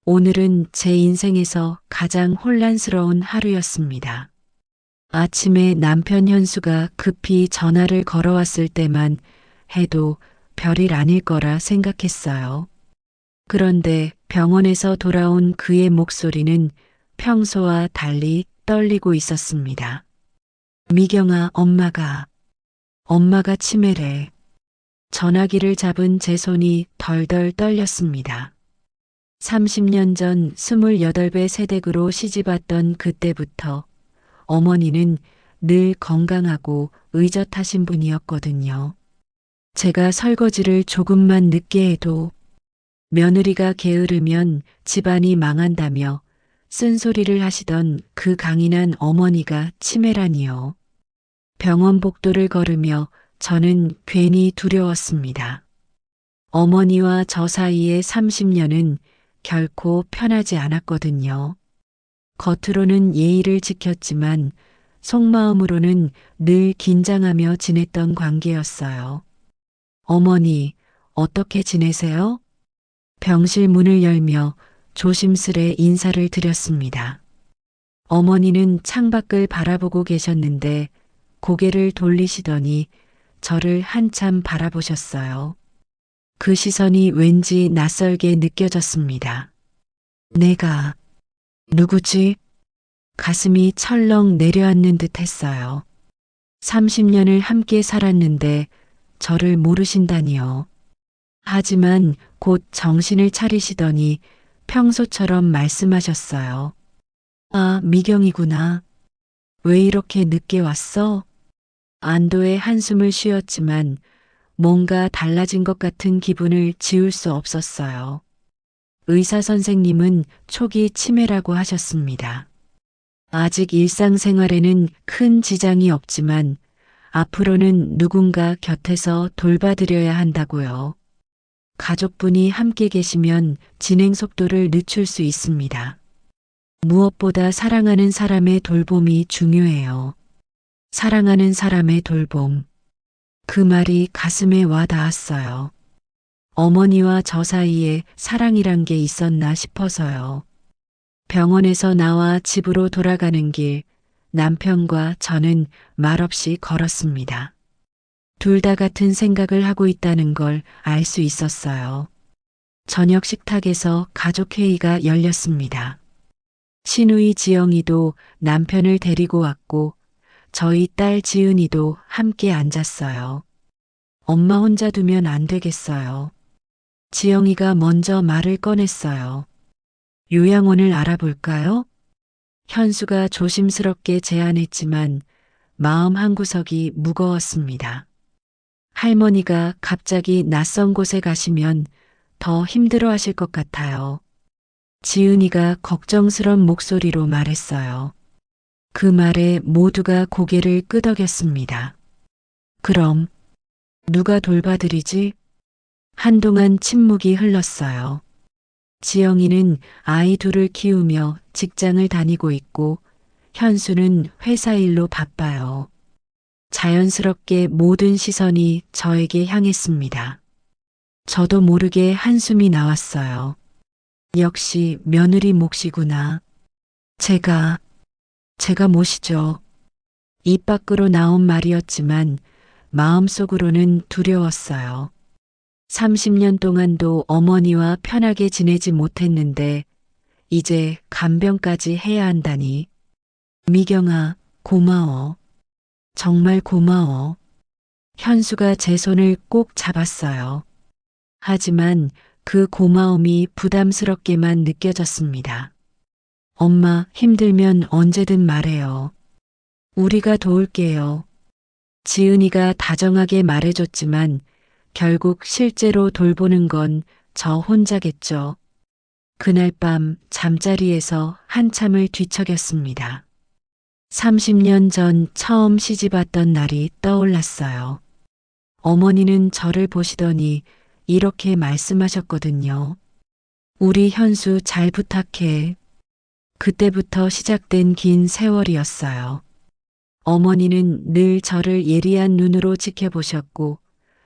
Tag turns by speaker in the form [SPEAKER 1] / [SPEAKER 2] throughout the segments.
[SPEAKER 1] 오늘은 제 인생에서 가장 혼란스러운 하루였습니다. 아침에 남편 현수가 급히 전화를 걸어왔을 때만 해도 별일 아닐 거라 생각했어요. 그런데 병원에서 돌아온 그의 목소리는 평소와 달리 떨리고 있었습니다. 미경아, 엄마가 치매래. 전화기를 잡은 제 손이 덜덜 떨렸습니다. 30년 전 28배 세댁으로 시집왔던 그때부터 어머니는 늘 건강하고 의젓하신 분이었거든요. 제가 설거지를 조금만 늦게 해도 며느리가 게으르면 집안이 망한다며 쓴소리를 하시던 그 강인한 어머니가 치매라니요. 병원 복도를 걸으며 저는 괜히 두려웠습니다. 어머니와 저 사이의 30년은 결코 편하지 않았거든요. 겉으로는 예의를 지켰지만 속마음으로는 늘 긴장하며 지냈던 관계였어요. 어머니, 어떻게 지내세요? 병실 문을 열며 조심스레 인사를 드렸습니다. 어머니는 창밖을 바라보고 계셨는데 고개를 돌리시더니 저를 한참 바라보셨어요. 그 시선이 왠지 낯설게 느껴졌습니다. 내가 누구지? 가슴이 철렁 내려앉는 듯 했어요. 30년을 함께 살았는데 저를 모르신다니요. 하지만 곧 정신을 차리시더니 평소처럼 말씀하셨어요. 아, 미경이구나. 왜 이렇게 늦게 왔어? 안도의 한숨을 쉬었지만 뭔가 달라진 것 같은 기분을 지울 수 없었어요. 의사 선생님은 초기 치매라고 하셨습니다. 아직 일상생활에는 큰 지장이 없지만 앞으로는 누군가 곁에서 돌봐드려야 한다고요. 가족분이 함께 계시면 진행 속도를 늦출 수 있습니다. 무엇보다 사랑하는 사람의 돌봄이 중요해요. 사랑하는 사람의 돌봄. 그 말이 가슴에 와 닿았어요. 어머니와 저 사이에 사랑이란 게 있었나 싶어서요. 병원에서 나와 집으로 돌아가는 길, 남편과 저는 말없이 걸었습니다. 둘 다 같은 생각을 하고 있다는 걸 알 수 있었어요. 저녁 식탁에서 가족회의가 열렸습니다. 시누이 지영이도 남편을 데리고 왔고 저희 딸 지은이도 함께 앉았어요. 엄마 혼자 두면 안 되겠어요. 지영이가 먼저 말을 꺼냈어요. 요양원을 알아볼까요? 현수가 조심스럽게 제안했지만 마음 한구석이 무거웠습니다. 할머니가 갑자기 낯선 곳에 가시면 더 힘들어 하실 것 같아요. 지은이가 걱정스런 목소리로 말했어요. 그 말에 모두가 고개를 끄덕였습니다. 그럼 누가 돌봐드리지? 한동안 침묵이 흘렀어요. 지영이는 아이 둘을 키우며 직장을 다니고 있고 현수는 회사 일로 바빠요. 자연스럽게 모든 시선이 저에게 향했습니다. 저도 모르게 한숨이 나왔어요. 역시 며느리 몫이구나. 제가 모시죠. 입 밖으로 나온 말이었지만 마음속으로는 두려웠어요. 30년 동안도 어머니와 편하게 지내지 못했는데 이제 간병까지 해야 한다니. 미경아, 고마워. 정말 고마워. 현수가 제 손을 꼭 잡았어요. 하지만 그 고마움이 부담스럽게만 느껴졌습니다. 엄마, 힘들면 언제든 말해요. 우리가 도울게요. 지은이가 다정하게 말해줬지만 결국 실제로 돌보는 건 저 혼자겠죠. 그날 밤 잠자리에서 한참을 뒤척였습니다. 30년 전 처음 시집왔던 날이 떠올랐어요. 어머니는 저를 보시더니 이렇게 말씀하셨거든요. 우리 현수 잘 부탁해. 그때부터 시작된 긴 세월이었어요. 어머니는 늘 저를 예리한 눈으로 지켜보셨고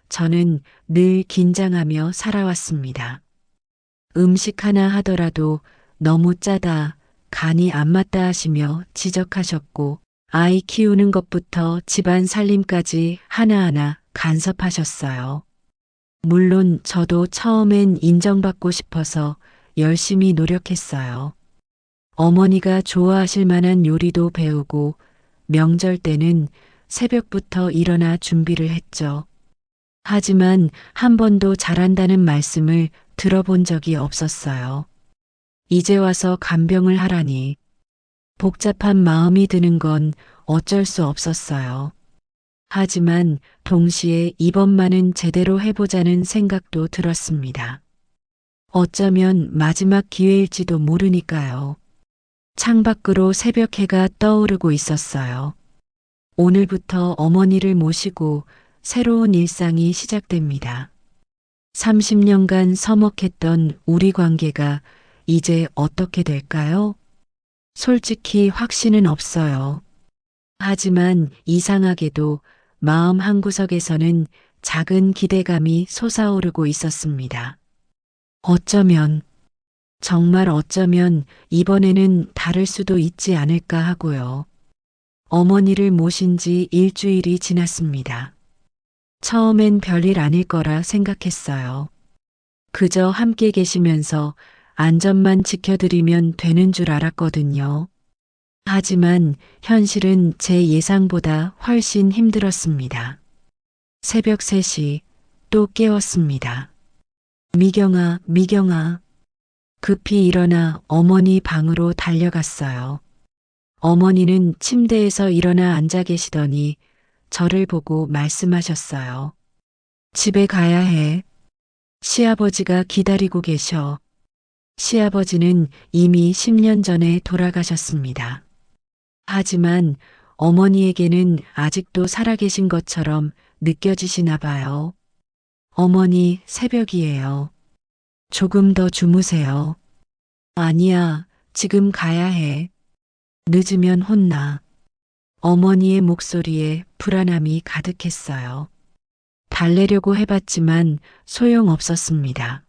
[SPEAKER 1] 저는 늘 긴장하며 살아왔습니다. 음식 하나 하더라도 너무 짜다, 간이 안 맞다 하시며 지적하셨고, 아이 키우는 것부터 집안 살림까지 하나하나 간섭하셨어요. 물론 저도 처음엔 인정받고 싶어서 열심히 노력했어요. 어머니가 좋아하실 만한 요리도 배우고 명절 때는 새벽부터 일어나 준비를 했죠. 하지만 한 번도 잘한다는 말씀을 들어본 적이 없었어요. 이제 와서 간병을 하라니 복잡한 마음이 드는 건 어쩔 수 없었어요. 하지만 동시에 이번만은 제대로 해보자는 생각도 들었습니다. 어쩌면 마지막 기회일지도 모르니까요. 창밖으로 새벽 해가 떠오르고 있었어요. 오늘부터 어머니를 모시고 새로운 일상이 시작됩니다. 30년간 서먹했던 우리 관계가 이제 어떻게 될까요? 솔직히 확신은 없어요. 하지만 이상하게도 마음 한구석에서는 작은 기대감이 솟아오르고 있었습니다. 어쩌면, 정말 어쩌면 이번에는 다를 수도 있지 않을까 하고요. 어머니를 모신 지 일주일이 지났습니다. 처음엔 별일 아닐 거라 생각했어요. 그저 함께 계시면서 안전만 지켜드리면 되는 줄 알았거든요. 하지만 현실은 제 예상보다 훨씬 힘들었습니다. 새벽 3시 또 깨웠습니다. 미경아, 미경아. 급히 일어나 어머니 방으로 달려갔어요. 어머니는 침대에서 일어나 앉아 계시더니 저를 보고 말씀하셨어요. 집에 가야 해. 시아버지가 기다리고 계셔. 시아버지는 이미 10년 전에 돌아가셨습니다. 하지만 어머니에게는 아직도 살아계신 것처럼 느껴지시나 봐요. 어머니, 새벽이에요. 조금 더 주무세요. 아니야, 지금 가야 해. 늦으면 혼나. 어머니의 목소리에 불안함이 가득했어요. 달래려고 해봤지만 소용없었습니다.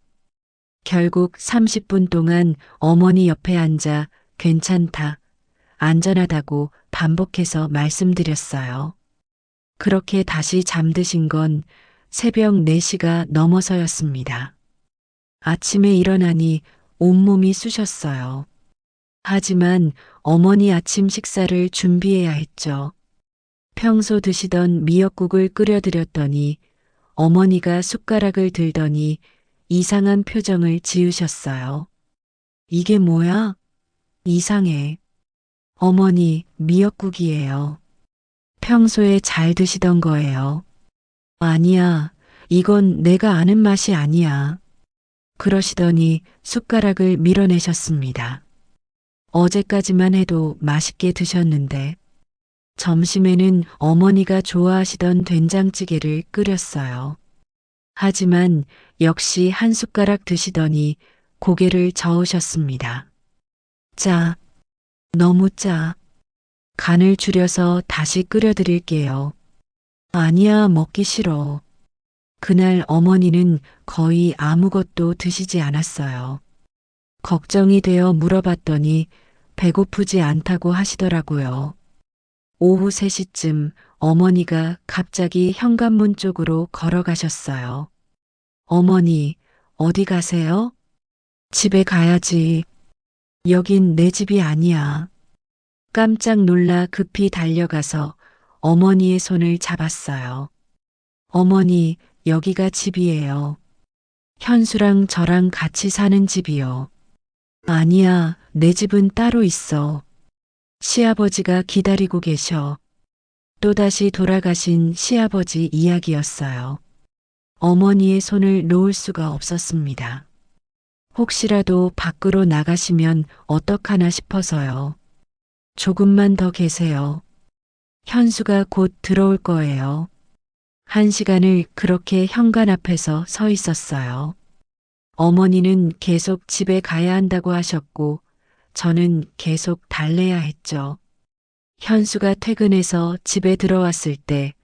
[SPEAKER 1] 결국 30분 동안 어머니 옆에 앉아 괜찮다, 안전하다고 반복해서 말씀드렸어요. 그렇게 다시 잠드신 건 새벽 4시가 넘어서였습니다. 아침에 일어나니 온몸이 쑤셨어요. 하지만 어머니 아침 식사를 준비해야 했죠. 평소 드시던 미역국을 끓여드렸더니 어머니가 숟가락을 들더니 이상한 표정을 지으셨어요. 이게 뭐야? 이상해. 어머니, 미역국이에요. 평소에 잘 드시던 거예요. 아니야, 이건 내가 아는 맛이 아니야. 그러시더니 숟가락을 밀어내셨습니다. 어제까지만 해도 맛있게 드셨는데 점심에는 어머니가 좋아하시던 된장찌개를 끓였어요. 하지만 역시 한 숟가락 드시더니 고개를 저으셨습니다. 짜, 너무 짜. 간을 줄여서 다시 끓여드릴게요. 아니야, 먹기 싫어. 그날 어머니는 거의 아무것도 드시지 않았어요. 걱정이 되어 물어봤더니 배고프지 않다고 하시더라고요. 오후 3시쯤 어머니가 갑자기 현관문 쪽으로 걸어가셨어요. 어머니, 어디 가세요? 집에 가야지. 여긴 내 집이 아니야. 깜짝 놀라 급히 달려가서 어머니의 손을 잡았어요. 어머니, 여기가 집이에요. 현수랑 저랑 같이 사는 집이요. 아니야, 내 집은 따로 있어. 시아버지가 기다리고 계셔. 또다시 돌아가신 시아버지 이야기였어요. 어머니의 손을 놓을 수가 없었습니다. 혹시라도 밖으로 나가시면 어떡하나 싶어서요. 조금만 더 계세요. 현수가 곧 들어올 거예요. 1시간을 그렇게 현관 앞에서 서 있었어요. 어머니는 계속 집에 가야 한다고 하셨고 저는 계속 달래야 했죠. 현수가 퇴근해서 집에 들어왔을 때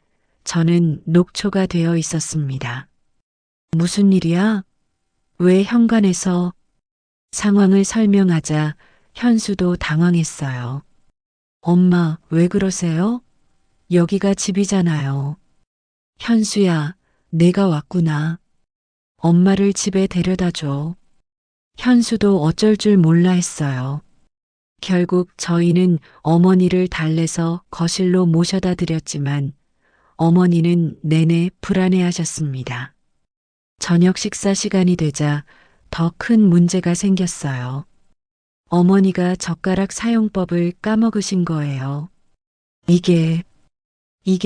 [SPEAKER 1] 저는 녹초가 되어 있었습니다. 무슨 일이야? 왜 현관에서? 상황을 설명하자 현수도 당황했어요. 엄마, 왜 그러세요? 여기가 집이잖아요. 현수야, 내가 왔구나. 엄마를 집에 데려다 줘. 현수도 어쩔 줄 몰라 했어요. 결국 저희는 어머니를 달래서 거실로 모셔다 드렸지만 어머니는 내내 불안해하셨습니다. 저녁 식사 시간이 되자 더 큰 문제가 생겼어요. 어머니가 젓가락 사용법을 까먹으신 거예요. 이게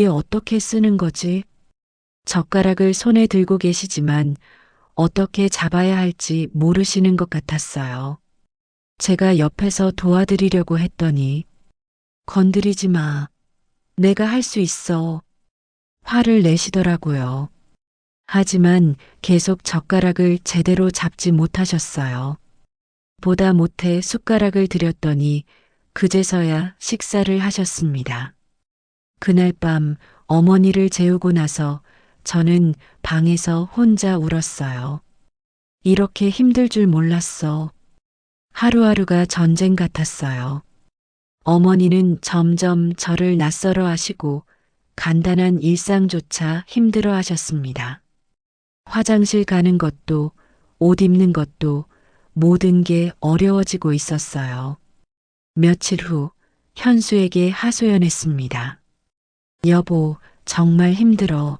[SPEAKER 1] 어떻게 쓰는 거지? 젓가락을 손에 들고 계시지만 어떻게 잡아야 할지 모르시는 것 같았어요. 제가 옆에서 도와드리려고 했더니 건드리지 마. 내가 할 수 있어. 화를 내시더라고요. 하지만 계속 젓가락을 제대로 잡지 못하셨어요. 보다 못해 숟가락을 들였더니 그제서야 식사를 하셨습니다. 그날 밤 어머니를 재우고 나서 저는 방에서 혼자 울었어요. 이렇게 힘들 줄 몰랐어. 하루하루가 전쟁 같았어요. 어머니는 점점 저를 낯설어 하시고 간단한 일상조차 힘들어 하셨습니다. 화장실 가는 것도 옷 입는 것도 모든 게 어려워지고 있었어요. 며칠 후 현수에게 하소연했습니다. 여보, 정말 힘들어.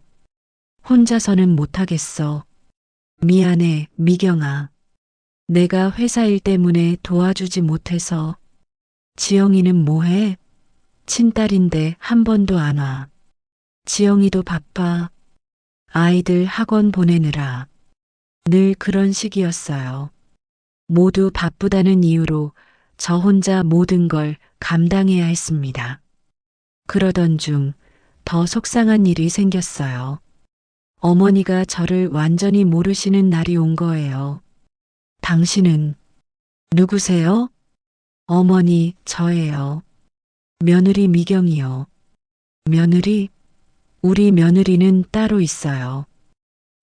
[SPEAKER 1] 혼자서는 못하겠어. 미안해, 미경아. 내가 회사 일 때문에 도와주지 못해서. 지영이는 뭐해? 친딸인데 한 번도 안 와. 지영이도 바빠. 아이들 학원 보내느라. 늘 그런 식이었어요. 모두 바쁘다는 이유로 저 혼자 모든 걸 감당해야 했습니다. 그러던 중 더 속상한 일이 생겼어요. 어머니가 저를 완전히 모르시는 날이 온 거예요. 당신은 누구세요? 어머니, 저예요. 며느리 미경이요. 며느리? 우리 며느리는 따로 있어요.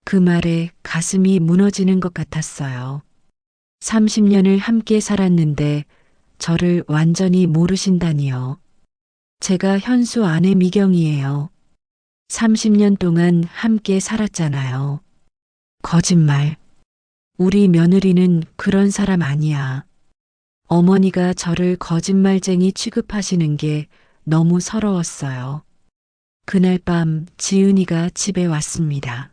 [SPEAKER 1] 그 말에 가슴이 무너지는 것 같았어요. 30년을 함께 살았는데 저를 완전히 모르신다니요. 제가 현수 아내 미경이에요. 30년 동안 함께 살았잖아요. 거짓말. 우리 며느리는 그런 사람 아니야. 어머니가 저를 거짓말쟁이 취급하시는 게 너무 서러웠어요. 그날 밤 지은이가 집에 왔습니다.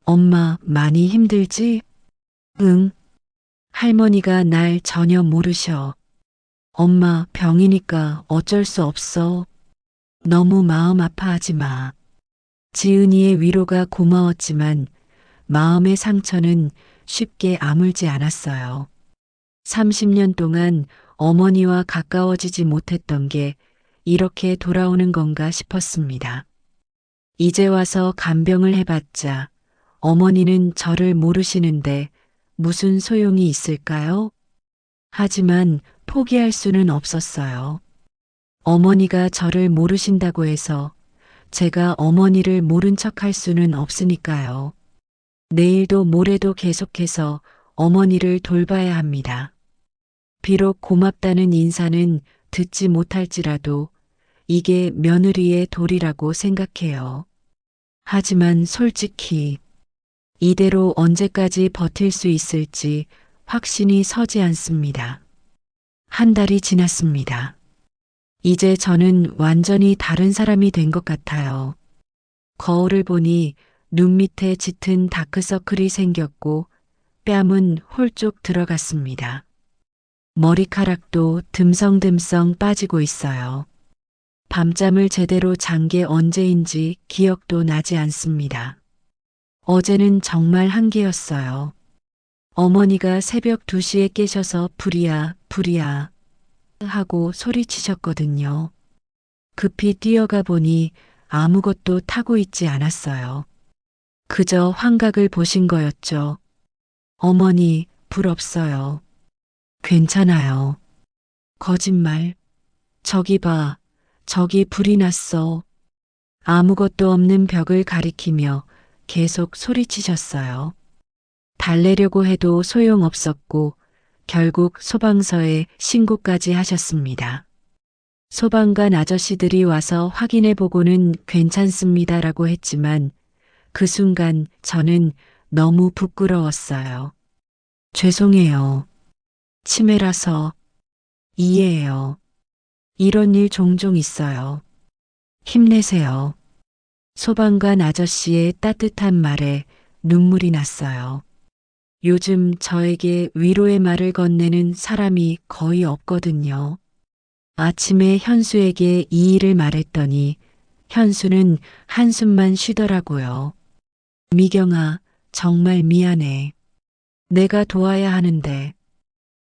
[SPEAKER 1] 엄마, 많이 힘들지? 응. 할머니가 날 전혀 모르셔. 엄마, 병이니까 어쩔 수 없어. 너무 마음 아파하지 마. 지은이의 위로가 고마웠지만 마음의 상처는 쉽게 아물지 않았어요. 30년 동안 어머니와 가까워지지 못했던 게 이렇게 돌아오는 건가 싶었습니다. 이제 와서 간병을 해봤자 어머니는 저를 모르시는데 무슨 소용이 있을까요? 하지만 포기할 수는 없었어요. 어머니가 저를 모르신다고 해서 제가 어머니를 모른 척할 수는 없으니까요. 내일도 모레도 계속해서 어머니를 돌봐야 합니다. 비록 고맙다는 인사는 듣지 못할지라도 이게 며느리의 도리라고 생각해요. 하지만 솔직히 이대로 언제까지 버틸 수 있을지 확신이 서지 않습니다. 한 달이 지났습니다. 이제 저는 완전히 다른 사람이 된 것 같아요. 거울을 보니 눈 밑에 짙은 다크서클이 생겼고 뺨은 홀쭉 들어갔습니다. 머리카락도 듬성듬성 빠지고 있어요. 밤잠을 제대로 잔 게 언제인지 기억도 나지 않습니다. 어제는 정말 한계였어요. 어머니가 새벽 2시에 깨셔서 불이야, 불이야 하고 소리치셨거든요. 급히 뛰어가 보니 아무것도 타고 있지 않았어요. 그저 환각을 보신 거였죠. 어머니, 불 없어요. 괜찮아요. 거짓말. 저기 봐. 저기 불이 났어. 아무것도 없는 벽을 가리키며 계속 소리치셨어요. 달래려고 해도 소용없었고 결국 소방서에 신고까지 하셨습니다. 소방관 아저씨들이 와서 확인해 보고는 괜찮습니다라고 했지만 그 순간 저는 너무 부끄러웠어요. 죄송해요. 치매라서 이해해요. 이런 일 종종 있어요. 힘내세요. 소방관 아저씨의 따뜻한 말에 눈물이 났어요. 요즘 저에게 위로의 말을 건네는 사람이 거의 없거든요. 아침에 현수에게 이 일을 말했더니 현수는 한숨만 쉬더라고요. 미경아, 정말 미안해. 내가 도와야 하는데.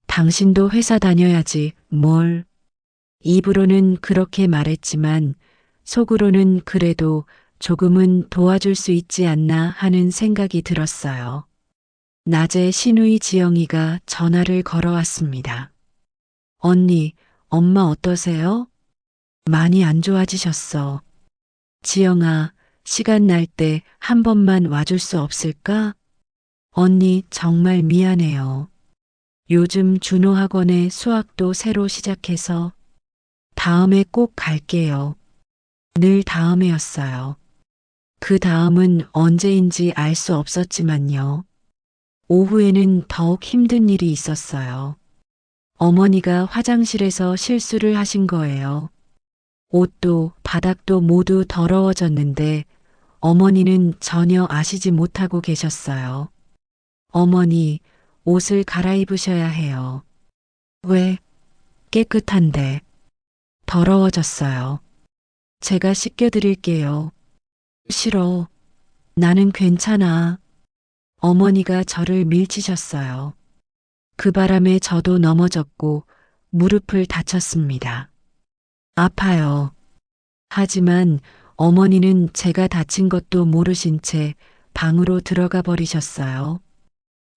[SPEAKER 1] 당신도 회사 다녀야지, 뭘. 입으로는 그렇게 말했지만 속으로는 그래도 조금은 도와줄 수 있지 않나 하는 생각이 들었어요. 낮에 시누이 지영이가 전화를 걸어왔습니다. 언니, 엄마 어떠세요? 많이 안 좋아지셨어. 지영아, 시간 날 때 한 번만 와줄 수 없을까? 언니 정말 미안해요. 요즘 준호 학원에 수학도 새로 시작해서 다음에 꼭 갈게요. 늘 다음에였어요. 그 다음은 언제인지 알 수 없었지만요. 오후에는 더욱 힘든 일이 있었어요. 어머니가 화장실에서 실수를 하신 거예요. 옷도 바닥도 모두 더러워졌는데 어머니는 전혀 아시지 못하고 계셨어요. 어머니, 옷을 갈아입으셔야 해요. 왜? 깨끗한데. 더러워졌어요. 제가 씻겨드릴게요. 싫어. 나는 괜찮아. 어머니가 저를 밀치셨어요. 그 바람에 저도 넘어졌고 무릎을 다쳤습니다. 아파요. 하지만 어머니는 제가 다친 것도 모르신 채 방으로 들어가 버리셨어요.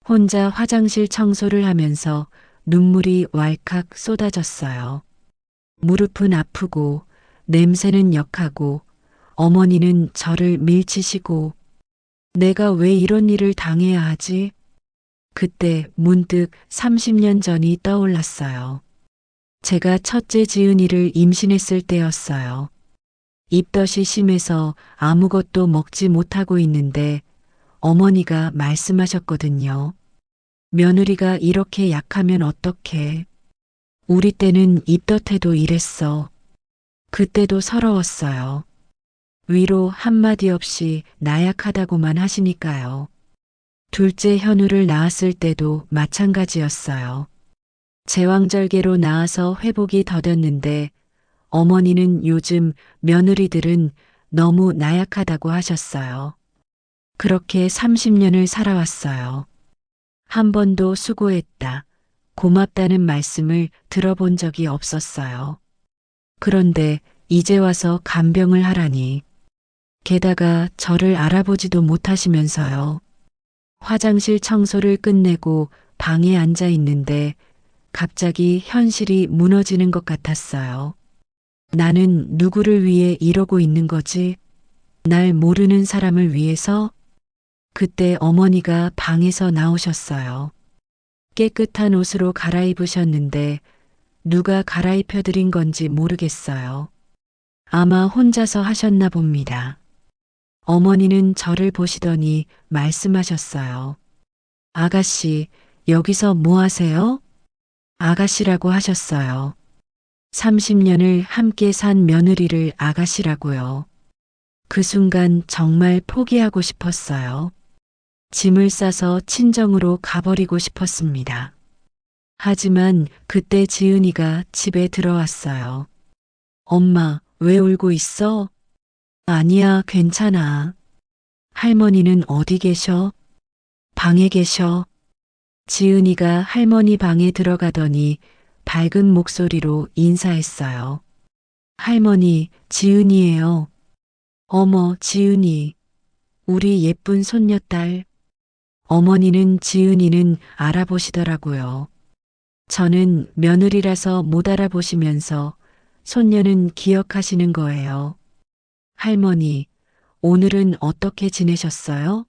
[SPEAKER 1] 혼자 화장실 청소를 하면서 눈물이 왈칵 쏟아졌어요. 무릎은 아프고 냄새는 역하고 어머니는 저를 밀치시고 내가 왜 이런 일을 당해야 하지? 그때 문득 30년 전이 떠올랐어요. 제가 첫째 지은이를 임신했을 때였어요. 입덧이 심해서 아무것도 먹지 못하고 있는데 어머니가 말씀하셨거든요. 며느리가 이렇게 약하면 어떡해. 우리 때는 입덧해도 이랬어. 그때도 서러웠어요. 위로 한마디 없이 나약하다고만 하시니까요. 둘째 현우를 낳았을 때도 마찬가지였어요. 제왕절개로 낳아서 회복이 더뎠는데 어머니는 요즘 며느리들은 너무 나약하다고 하셨어요. 그렇게 30년을 살아왔어요. 한 번도 수고했다, 고맙다는 말씀을 들어본 적이 없었어요. 그런데 이제 와서 간병을 하라니. 게다가 저를 알아보지도 못하시면서요. 화장실 청소를 끝내고 방에 앉아 있는데 갑자기 현실이 무너지는 것 같았어요. 나는 누구를 위해 이러고 있는 거지? 날 모르는 사람을 위해서? 그때 어머니가 방에서 나오셨어요. 깨끗한 옷으로 갈아입으셨는데 누가 갈아입혀드린 건지 모르겠어요. 아마 혼자서 하셨나 봅니다. 어머니는 저를 보시더니 말씀하셨어요. 아가씨, 여기서 뭐 하세요? 아가씨라고 하셨어요. 30년을 함께 산 며느리를 아가씨라고요. 그 순간 정말 포기하고 싶었어요. 짐을 싸서 친정으로 가버리고 싶었습니다. 하지만 그때 지은이가 집에 들어왔어요. 엄마, 왜 울고 있어? 아니야, 괜찮아. 할머니는 어디 계셔? 방에 계셔. 지은이가 할머니 방에 들어가더니 밝은 목소리로 인사했어요. 할머니, 지은이에요. 어머, 지은이. 우리 예쁜 손녀딸. 어머니는 지은이는 알아보시더라고요. 저는 며느리라서 못 알아보시면서 손녀는 기억하시는 거예요. 할머니, 오늘은 어떻게 지내셨어요?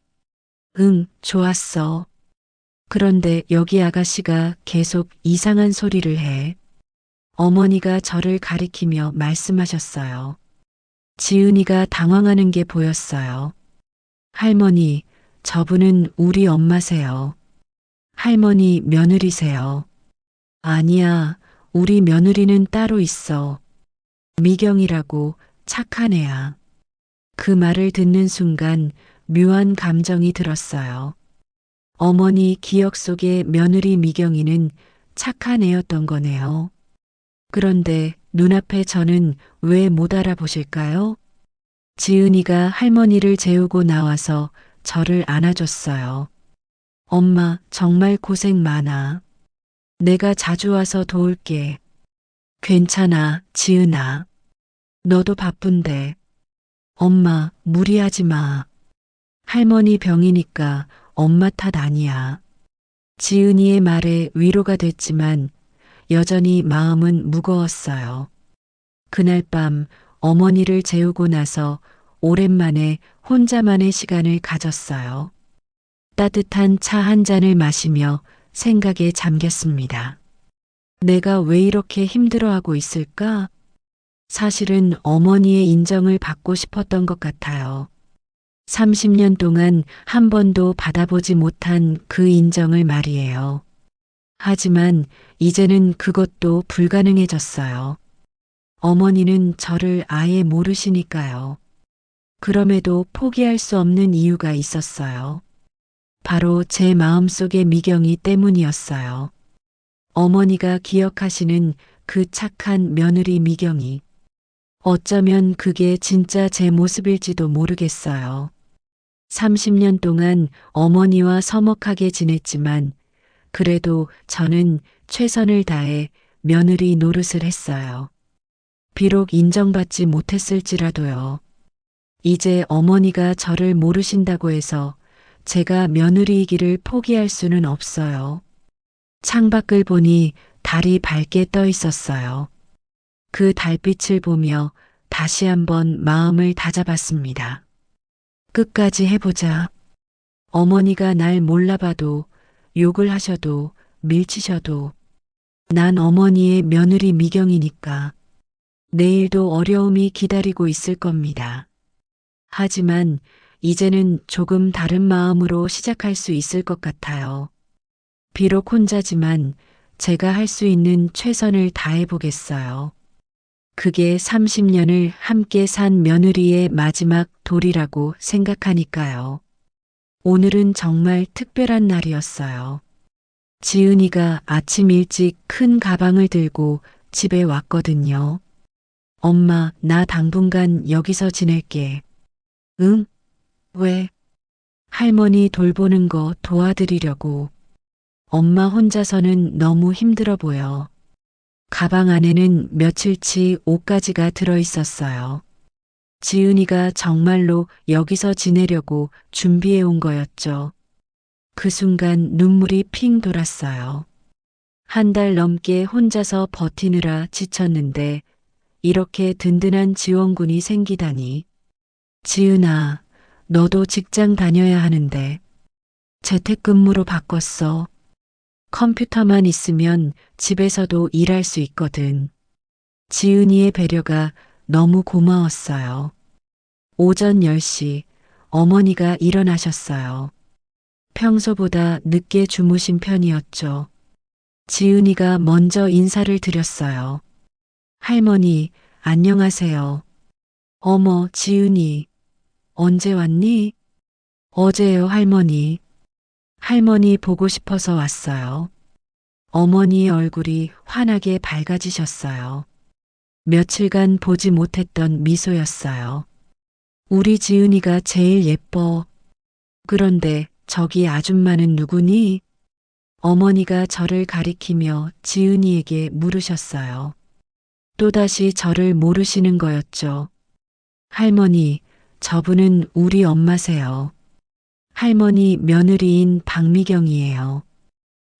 [SPEAKER 1] 응, 좋았어. 그런데 여기 아가씨가 계속 이상한 소리를 해. 어머니가 저를 가리키며 말씀하셨어요. 지은이가 당황하는 게 보였어요. 할머니, 저분은 우리 엄마세요. 할머니 며느리세요. 아니야, 우리 며느리는 따로 있어. 미경이라고 착한 애야. 그 말을 듣는 순간 묘한 감정이 들었어요. 어머니 기억 속의 며느리 미경이는 착한 애였던 거네요. 그런데 눈앞에 저는 왜 못 알아보실까요? 지은이가 할머니를 재우고 나와서 저를 안아줬어요. 엄마, 정말 고생 많아. 내가 자주 와서 도울게. 괜찮아, 지은아. 너도 바쁜데. 엄마, 무리하지 마. 할머니 병이니까 엄마 탓 아니야. 지은이의 말에 위로가 됐지만 여전히 마음은 무거웠어요. 그날 밤 어머니를 재우고 나서 오랜만에 혼자만의 시간을 가졌어요. 따뜻한 차 한 잔을 마시며 생각에 잠겼습니다. 내가 왜 이렇게 힘들어하고 있을까? 사실은 어머니의 인정을 받고 싶었던 것 같아요. 30년 동안 한 번도 받아보지 못한 그 인정을 말이에요. 하지만 이제는 그것도 불가능해졌어요. 어머니는 저를 아예 모르시니까요. 그럼에도 포기할 수 없는 이유가 있었어요. 바로 제 마음속의 미경이 때문이었어요. 어머니가 기억하시는 그 착한 며느리 미경이. 어쩌면 그게 진짜 제 모습일지도 모르겠어요. 30년 동안 어머니와 서먹하게 지냈지만 그래도 저는 최선을 다해 며느리 노릇을 했어요. 비록 인정받지 못했을지라도요. 이제 어머니가 저를 모르신다고 해서 제가 며느리이기를 포기할 수는 없어요. 창밖을 보니 달이 밝게 떠 있었어요. 그 달빛을 보며 다시 한번 마음을 다잡았습니다. 끝까지 해보자. 어머니가 날 몰라봐도 욕을 하셔도 밀치셔도 난 어머니의 며느리 미경이니까 내일도 어려움이 기다리고 있을 겁니다. 하지만 이제는 조금 다른 마음으로 시작할 수 있을 것 같아요. 비록 혼자지만 제가 할 수 있는 최선을 다해 보겠어요. 그게 30년을 함께 산 며느리의 마지막 도리라고 생각하니까요. 오늘은 정말 특별한 날이었어요. 지은이가 아침 일찍 큰 가방을 들고 집에 왔거든요. 엄마, 나 당분간 여기서 지낼게. 응? 왜? 할머니 돌보는 거 도와드리려고. 엄마 혼자서는 너무 힘들어 보여. 가방 안에는 며칠치 옷가지가 들어 있었어요. 지은이가 정말로 여기서 지내려고 준비해 온 거였죠. 그 순간 눈물이 핑 돌았어요. 한 달 넘게 혼자서 버티느라 지쳤는데 이렇게 든든한 지원군이 생기다니. 지은아, 너도 직장 다녀야 하는데 재택근무로 바꿨어. 컴퓨터만 있으면 집에서도 일할 수 있거든. 지은이의 배려가 너무 고마웠어요. 오전 10시 어머니가 일어나셨어요. 평소보다 늦게 주무신 편이었죠. 지은이가 먼저 인사를 드렸어요. 할머니, 안녕하세요. 어머, 지은이, 언제 왔니? 어제요, 할머니. 할머니 보고 싶어서 왔어요. 어머니의 얼굴이 환하게 밝아지셨어요. 며칠간 보지 못했던 미소였어요. 우리 지은이가 제일 예뻐. 그런데 저기 아줌마는 누구니? 어머니가 저를 가리키며 지은이에게 물으셨어요. 또다시 저를 모르시는 거였죠. 할머니, 저분은 우리 엄마세요. 할머니 며느리인 박미경이에요.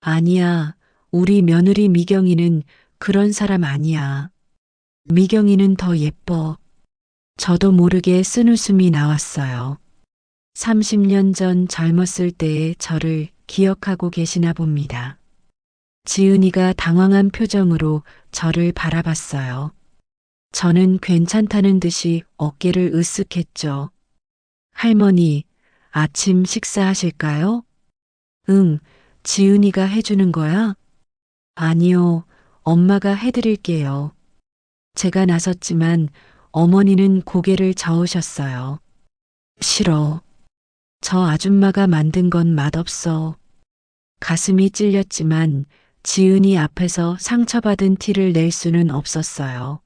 [SPEAKER 1] 아니야, 우리 며느리 미경이는 그런 사람 아니야. 미경이는 더 예뻐. 저도 모르게 쓴웃음이 나왔어요. 30년 전 젊었을 때의 저를 기억하고 계시나 봅니다. 지은이가 당황한 표정으로 저를 바라봤어요. 저는 괜찮다는 듯이 어깨를 으쓱했죠. 할머니, 아침 식사하실까요? 응, 지은이가 해주는 거야? 아니요, 엄마가 해드릴게요. 제가 나섰지만 어머니는 고개를 저으셨어요. 싫어. 저 아줌마가 만든 건 맛없어. 가슴이 찔렸지만 지은이 앞에서 상처받은 티를 낼 수는 없었어요.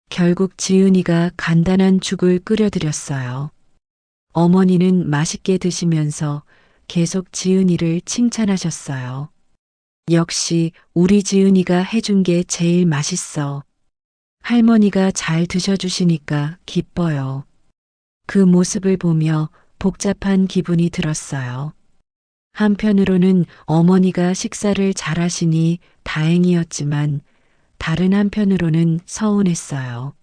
[SPEAKER 1] 결국 지은이가 간단한 죽을 끓여드렸어요. 어머니는 맛있게 드시면서 계속 지은이를 칭찬하셨어요. 역시 우리 지은이가 해준 게 제일 맛있어. 할머니가 잘 드셔주시니까 기뻐요. 그 모습을 보며 복잡한 기분이 들었어요. 한편으로는 어머니가 식사를 잘하시니 다행이었지만 다른 한편으로는 서운했어요.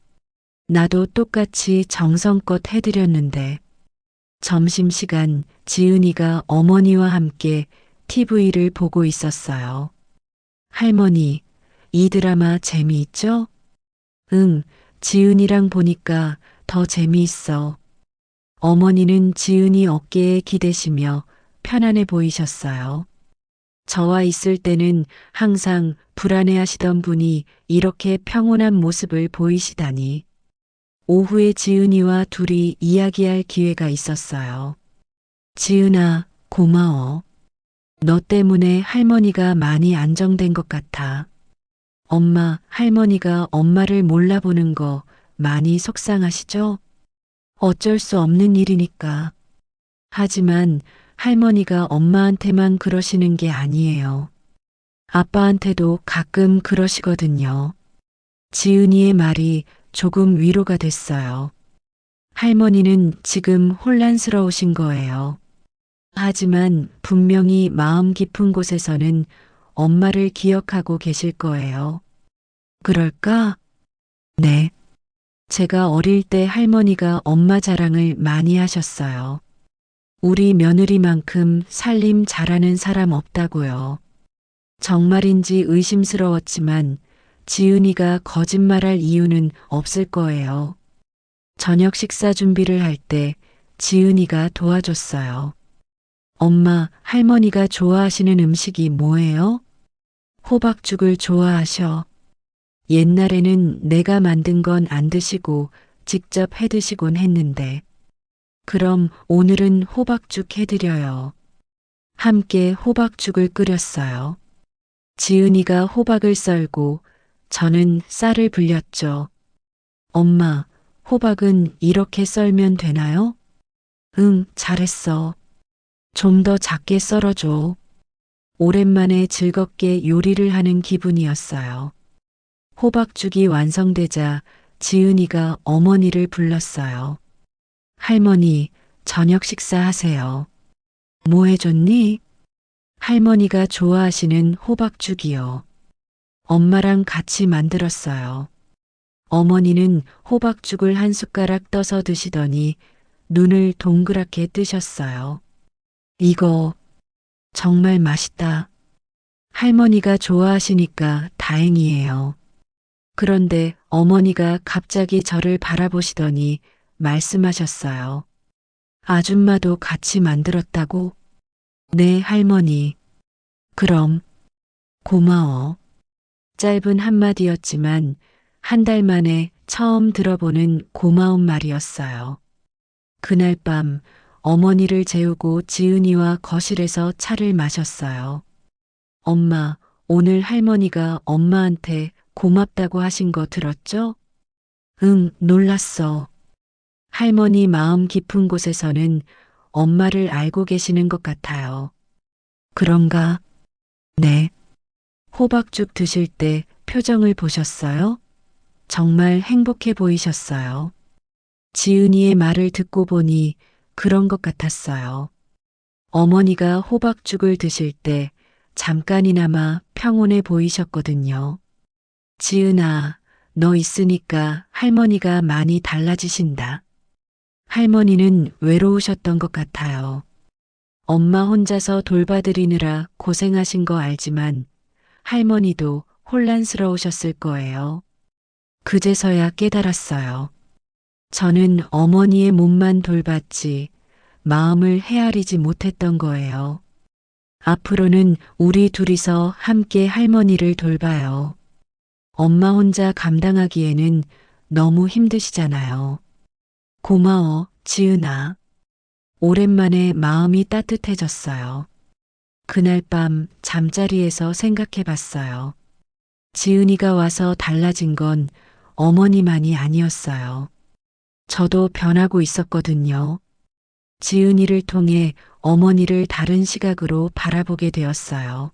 [SPEAKER 1] 나도 똑같이 정성껏 해드렸는데. 점심시간 지은이가 어머니와 함께 TV를 보고 있었어요. 할머니, 이 드라마 재미있죠? 응, 지은이랑 보니까 더 재미있어. 어머니는 지은이 어깨에 기대시며 편안해 보이셨어요. 저와 있을 때는 항상 불안해하시던 분이 이렇게 평온한 모습을 보이시다니. 오후에 지은이와 둘이 이야기할 기회가 있었어요. 지은아, 고마워. 너 때문에 할머니가 많이 안정된 것 같아. 엄마, 할머니가 엄마를 몰라보는 거 많이 속상하시죠? 어쩔 수 없는 일이니까. 하지만 할머니가 엄마한테만 그러시는 게 아니에요. 아빠한테도 가끔 그러시거든요. 지은이의 말이 조금 위로가 됐어요. 할머니는 지금 혼란스러우신 거예요. 하지만 분명히 마음 깊은 곳에서는 엄마를 기억하고 계실 거예요. 그럴까? 네. 제가 어릴 때 할머니가 엄마 자랑을 많이 하셨어요. 우리 며느리만큼 살림 잘하는 사람 없다고요. 정말인지 의심스러웠지만 지은이가 거짓말할 이유는 없을 거예요. 저녁 식사 준비를 할 때 지은이가 도와줬어요. 엄마, 할머니가 좋아하시는 음식이 뭐예요? 호박죽을 좋아하셔. 옛날에는 내가 만든 건 안 드시고 직접 해 드시곤 했는데. 그럼 오늘은 호박죽 해드려요. 함께 호박죽을 끓였어요. 지은이가 호박을 썰고 저는 쌀을 불렸죠. 엄마, 호박은 이렇게 썰면 되나요? 응, 잘했어. 좀 더 작게 썰어줘. 오랜만에 즐겁게 요리를 하는 기분이었어요. 호박죽이 완성되자 지은이가 어머니를 불렀어요. 할머니, 저녁 식사하세요. 뭐 해줬니? 할머니가 좋아하시는 호박죽이요. 엄마랑 같이 만들었어요. 어머니는 호박죽을 한 숟가락 떠서 드시더니 눈을 동그랗게 뜨셨어요. 이거 정말 맛있다. 할머니가 좋아하시니까 다행이에요. 그런데 어머니가 갑자기 저를 바라보시더니 말씀하셨어요. 아줌마도 같이 만들었다고? 네, 할머니. 그럼 고마워. 짧은 한마디였지만 한 달 만에 처음 들어보는 고마운 말이었어요. 그날 밤 어머니를 재우고 지은이와 거실에서 차를 마셨어요. 엄마, 오늘 할머니가 엄마한테 고맙다고 하신 거 들었죠? 응, 놀랐어. 할머니 마음 깊은 곳에서는 엄마를 알고 계시는 것 같아요. 그런가? 네. 호박죽 드실 때 표정을 보셨어요? 정말 행복해 보이셨어요. 지은이의 말을 듣고 보니 그런 것 같았어요. 어머니가 호박죽을 드실 때 잠깐이나마 평온해 보이셨거든요. 지은아, 너 있으니까 할머니가 많이 달라지신다. 할머니는 외로우셨던 것 같아요. 엄마 혼자서 돌봐드리느라 고생하신 거 알지만 할머니도 혼란스러우셨을 거예요. 그제서야 깨달았어요. 저는 어머니의 몸만 돌봤지 마음을 헤아리지 못했던 거예요. 앞으로는 우리 둘이서 함께 할머니를 돌봐요. 엄마 혼자 감당하기에는 너무 힘드시잖아요. 고마워, 지은아. 오랜만에 마음이 따뜻해졌어요. 그날 밤 잠자리에서 생각해 봤어요. 지은이가 와서 달라진 건 어머니만이 아니었어요. 저도 변하고 있었거든요. 지은이를 통해 어머니를 다른 시각으로 바라보게 되었어요.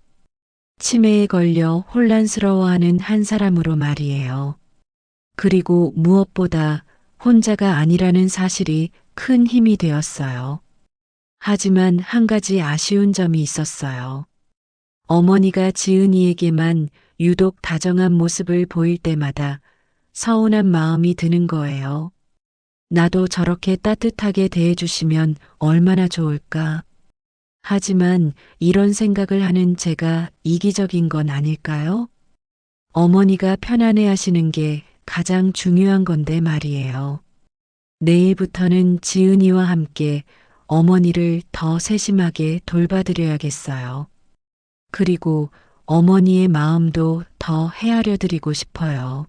[SPEAKER 1] 치매에 걸려 혼란스러워하는 한 사람으로 말이에요. 그리고 무엇보다 혼자가 아니라는 사실이 큰 힘이 되었어요. 하지만 한 가지 아쉬운 점이 있었어요. 어머니가 지은이에게만 유독 다정한 모습을 보일 때마다 서운한 마음이 드는 거예요. 나도 저렇게 따뜻하게 대해주시면 얼마나 좋을까. 하지만 이런 생각을 하는 제가 이기적인 건 아닐까요? 어머니가 편안해 하시는 게 가장 중요한 건데 말이에요. 내일부터는 지은이와 함께 어머니를 더 세심하게 돌봐드려야겠어요. 그리고 어머니의 마음도 더 헤아려 드리고 싶어요.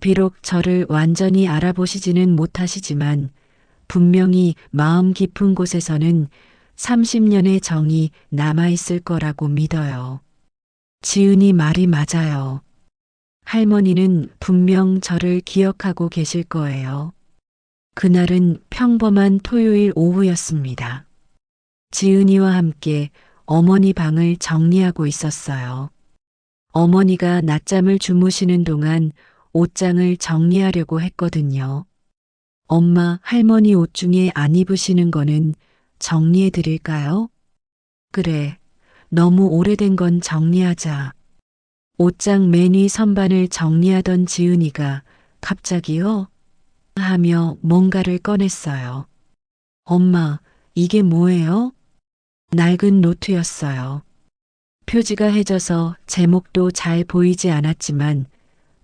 [SPEAKER 1] 비록 저를 완전히 알아보시지는 못하시지만 분명히 마음 깊은 곳에서는 30년의 정이 남아있을 거라고 믿어요. 지은이 말이 맞아요. 할머니는 분명 저를 기억하고 계실 거예요. 그날은 평범한 토요일 오후였습니다. 지은이와 함께 어머니 방을 정리하고 있었어요. 어머니가 낮잠을 주무시는 동안 옷장을 정리하려고 했거든요. 엄마, 할머니 옷 중에 안 입으시는 거는 정리해 드릴까요? 그래, 너무 오래된 건 정리하자. 옷장 맨 위 선반을 정리하던 지은이가 갑자기요? 하며 뭔가를 꺼냈어요. 엄마, 이게 뭐예요? 낡은 노트였어요. 표지가 해져서 제목도 잘 보이지 않았지만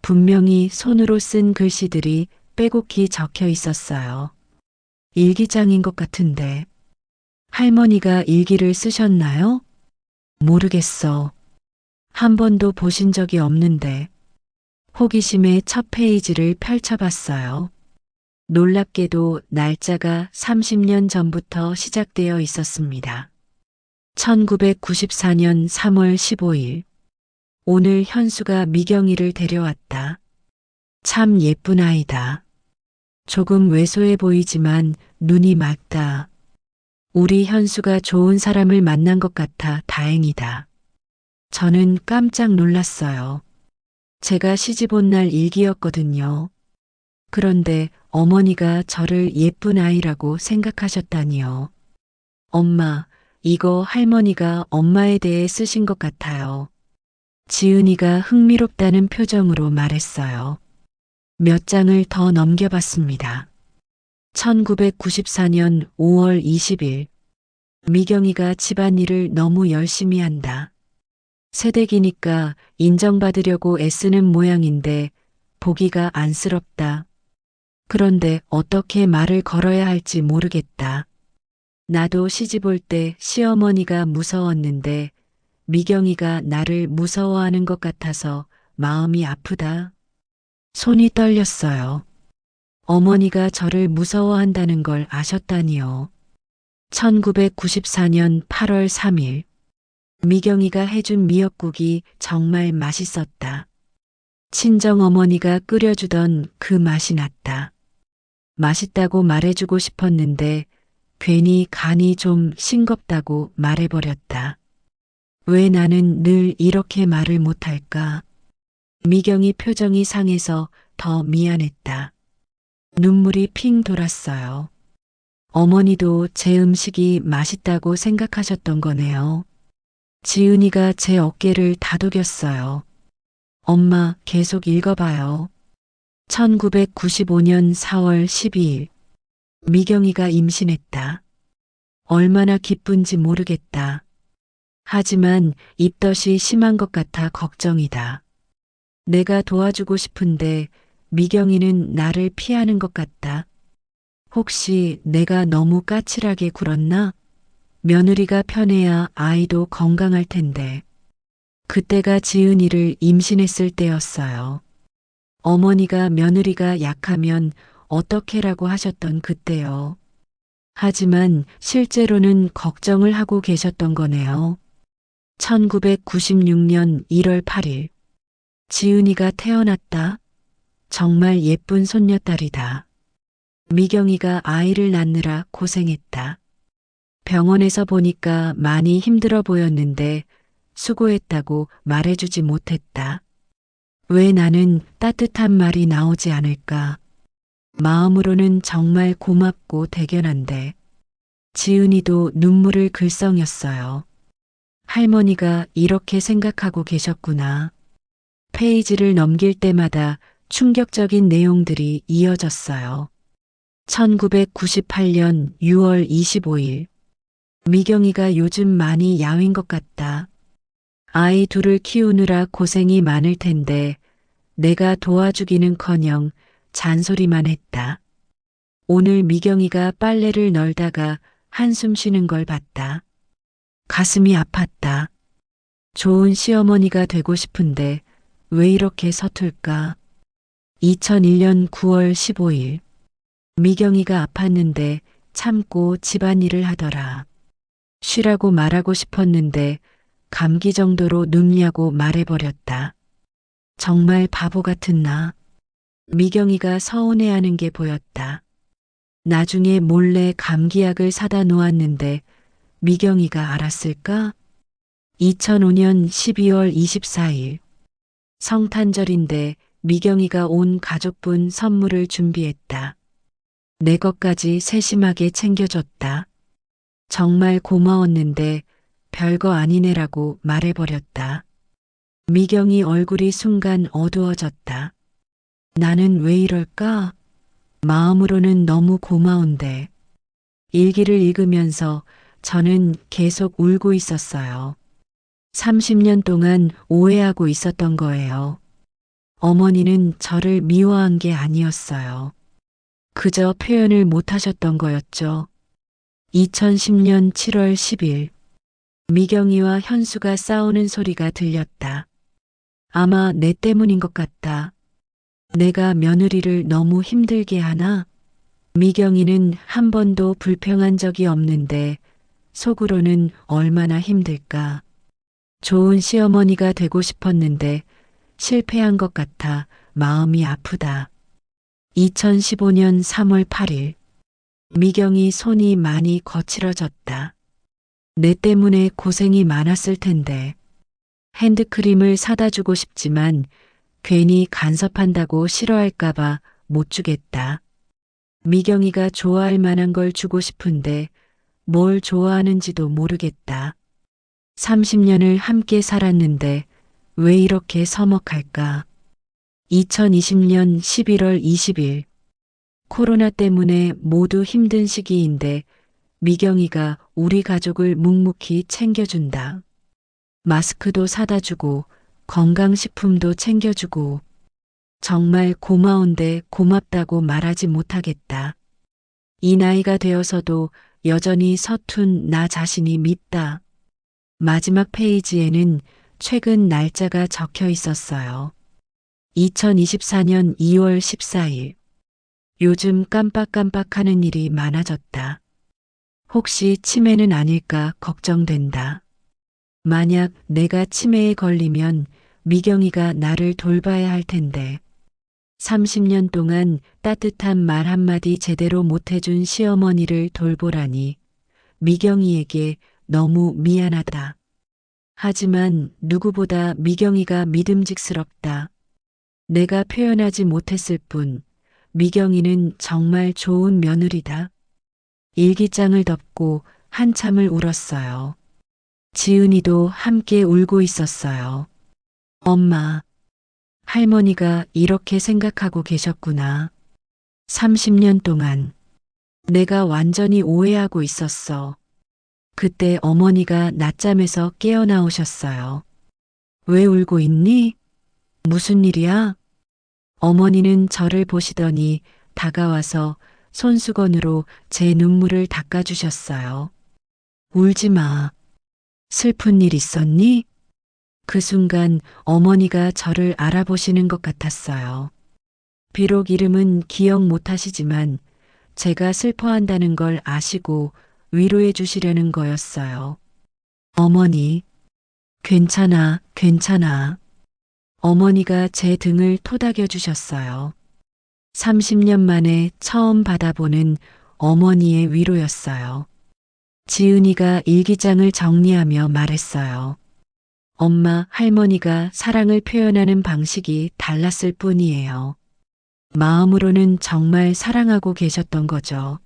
[SPEAKER 1] 분명히 손으로 쓴 글씨들이 빼곡히 적혀 있었어요. 일기장인 것 같은데. 할머니가 일기를 쓰셨나요? 모르겠어. 한 번도 보신 적이 없는데. 호기심에 첫 페이지를 펼쳐봤어요. 놀랍게도 날짜가 30년 전부터 시작되어 있었습니다. 1994년 3월 15일. 오늘 현수가 미경이를 데려왔다. 참 예쁜 아이다. 조금 왜소해 보이지만 눈이 맑다. 우리 현수가 좋은 사람을 만난 것 같아 다행이다. 저는 깜짝 놀랐어요. 제가 시집 온 날 일기였거든요. 그런데 어머니가 저를 예쁜 아이라고 생각하셨다니요. 엄마, 이거 할머니가 엄마에 대해 쓰신 것 같아요. 지은이가 흥미롭다는 표정으로 말했어요. 몇 장을 더 넘겨봤습니다. 1994년 5월 20일. 미경이가 집안일을 너무 열심히 한다. 새댁이니까 인정받으려고 애쓰는 모양인데 보기가 안쓰럽다. 그런데 어떻게 말을 걸어야 할지 모르겠다. 나도 시집 올 때 시어머니가 무서웠는데 미경이가 나를 무서워하는 것 같아서 마음이 아프다. 손이 떨렸어요. 어머니가 저를 무서워한다는 걸 아셨다니요. 1994년 8월 3일. 미경이가 해준 미역국이 정말 맛있었다. 친정어머니가 끓여주던 그 맛이 났다. 맛있다고 말해주고 싶었는데 괜히 간이 좀 싱겁다고 말해버렸다. 왜 나는 늘 이렇게 말을 못할까? 미경이 표정이 상해서 더 미안했다. 눈물이 핑 돌았어요. 어머니도 제 음식이 맛있다고 생각하셨던 거네요. 지은이가 제 어깨를 다독였어요. 엄마, 계속 읽어봐요. 1995년 4월 12일. 미경이가 임신했다. 얼마나 기쁜지 모르겠다. 하지만 입덧이 심한 것 같아 걱정이다. 내가 도와주고 싶은데 미경이는 나를 피하는 것 같다. 혹시 내가 너무 까칠하게 굴었나? 며느리가 편해야 아이도 건강할 텐데. 그때가 지은이를 임신했을 때였어요. 어머니가 며느리가 약하면 어떻게라고 하셨던 그때요. 하지만 실제로는 걱정을 하고 계셨던 거네요. 1996년 1월 8일. 지은이가 태어났다. 정말 예쁜 손녀딸이다. 미경이가 아이를 낳느라 고생했다. 병원에서 보니까 많이 힘들어 보였는데 수고했다고 말해주지 못했다. 왜 나는 따뜻한 말이 나오지 않을까? 마음으로는 정말 고맙고 대견한데 지은이도 눈물을 글썽였어요. 할머니가 이렇게 생각하고 계셨구나. 페이지를 넘길 때마다 충격적인 내용들이 이어졌어요. 1998년 6월 25일. 미경이가 요즘 많이 야윈 것 같다. 아이 둘을 키우느라 고생이 많을 텐데 내가 도와주기는커녕 잔소리만 했다. 오늘 미경이가 빨래를 널다가 한숨 쉬는 걸 봤다. 가슴이 아팠다. 좋은 시어머니가 되고 싶은데 왜 이렇게 서툴까? 2001년 9월 15일. 미경이가 아팠는데 참고 집안일을 하더라. 쉬라고 말하고 싶었는데 감기 정도로 눕냐고 말해버렸다. 정말 바보 같은 나. 미경이가 서운해하는 게 보였다. 나중에 몰래 감기약을 사다 놓았는데 미경이가 알았을까? 2005년 12월 24일. 성탄절인데 미경이가 온 가족분 선물을 준비했다. 내 것까지 세심하게 챙겨줬다. 정말 고마웠는데 별거 아니네라고 말해버렸다. 미경이 얼굴이 순간 어두워졌다. 나는 왜 이럴까? 마음으로는 너무 고마운데. 일기를 읽으면서 저는 계속 울고 있었어요. 30년 동안 오해하고 있었던 거예요. 어머니는 저를 미워한 게 아니었어요. 그저 표현을 못 하셨던 거였죠. 2010년 7월 10일. 미경이와 현수가 싸우는 소리가 들렸다. 아마 내 때문인 것 같다. 내가 며느리를 너무 힘들게 하나? 미경이는 한 번도 불평한 적이 없는데 속으로는 얼마나 힘들까. 좋은 시어머니가 되고 싶었는데 실패한 것 같아 마음이 아프다. 2015년 3월 8일. 미경이 손이 많이 거칠어졌다. 내 때문에 고생이 많았을 텐데. 핸드크림을 사다 주고 싶지만 괜히 간섭한다고 싫어할까봐 못 주겠다. 미경이가 좋아할 만한 걸 주고 싶은데 뭘 좋아하는지도 모르겠다. 30년을 함께 살았는데 왜 이렇게 서먹할까? 2020년 11월 20일. 코로나 때문에 모두 힘든 시기인데 미경이가 우리 가족을 묵묵히 챙겨준다. 마스크도 사다 주고 건강식품도 챙겨주고 정말 고마운데 고맙다고 말하지 못하겠다. 이 나이가 되어서도 여전히 서툰 나 자신이 밉다. 마지막 페이지에는 최근 날짜가 적혀 있었어요. 2024년 2월 14일. 요즘 깜빡깜빡하는 일이 많아졌다. 혹시 치매는 아닐까 걱정된다. 만약 내가 치매에 걸리면 미경이가 나를 돌봐야 할 텐데. 30년 동안 따뜻한 말 한마디 제대로 못해준 시어머니를 돌보라니 미경이에게 너무 미안하다. 하지만 누구보다 미경이가 믿음직스럽다. 내가 표현하지 못했을 뿐 미경이는 정말 좋은 며느리다. 일기장을 덮고 한참을 울었어요. 지은이도 함께 울고 있었어요. 엄마, 할머니가 이렇게 생각하고 계셨구나. 30년 동안 내가 완전히 오해하고 있었어. 그때 어머니가 낮잠에서 깨어나오셨어요. 왜 울고 있니? 무슨 일이야? 어머니는 저를 보시더니 다가와서 손수건으로 제 눈물을 닦아주셨어요. 울지 마. 슬픈 일 있었니? 그 순간 어머니가 저를 알아보시는 것 같았어요. 비록 이름은 기억 못 하시지만 제가 슬퍼한다는 걸 아시고 위로해 주시려는 거였어요. 어머니, 괜찮아, 괜찮아. 어머니가 제 등을 토닥여 주셨어요. 30년 만에 처음 받아보는 어머니의 위로였어요. 지은이가 일기장을 정리하며 말했어요. 엄마, 할머니가 사랑을 표현하는 방식이 달랐을 뿐이에요. 마음으로는 정말 사랑하고 계셨던 거죠.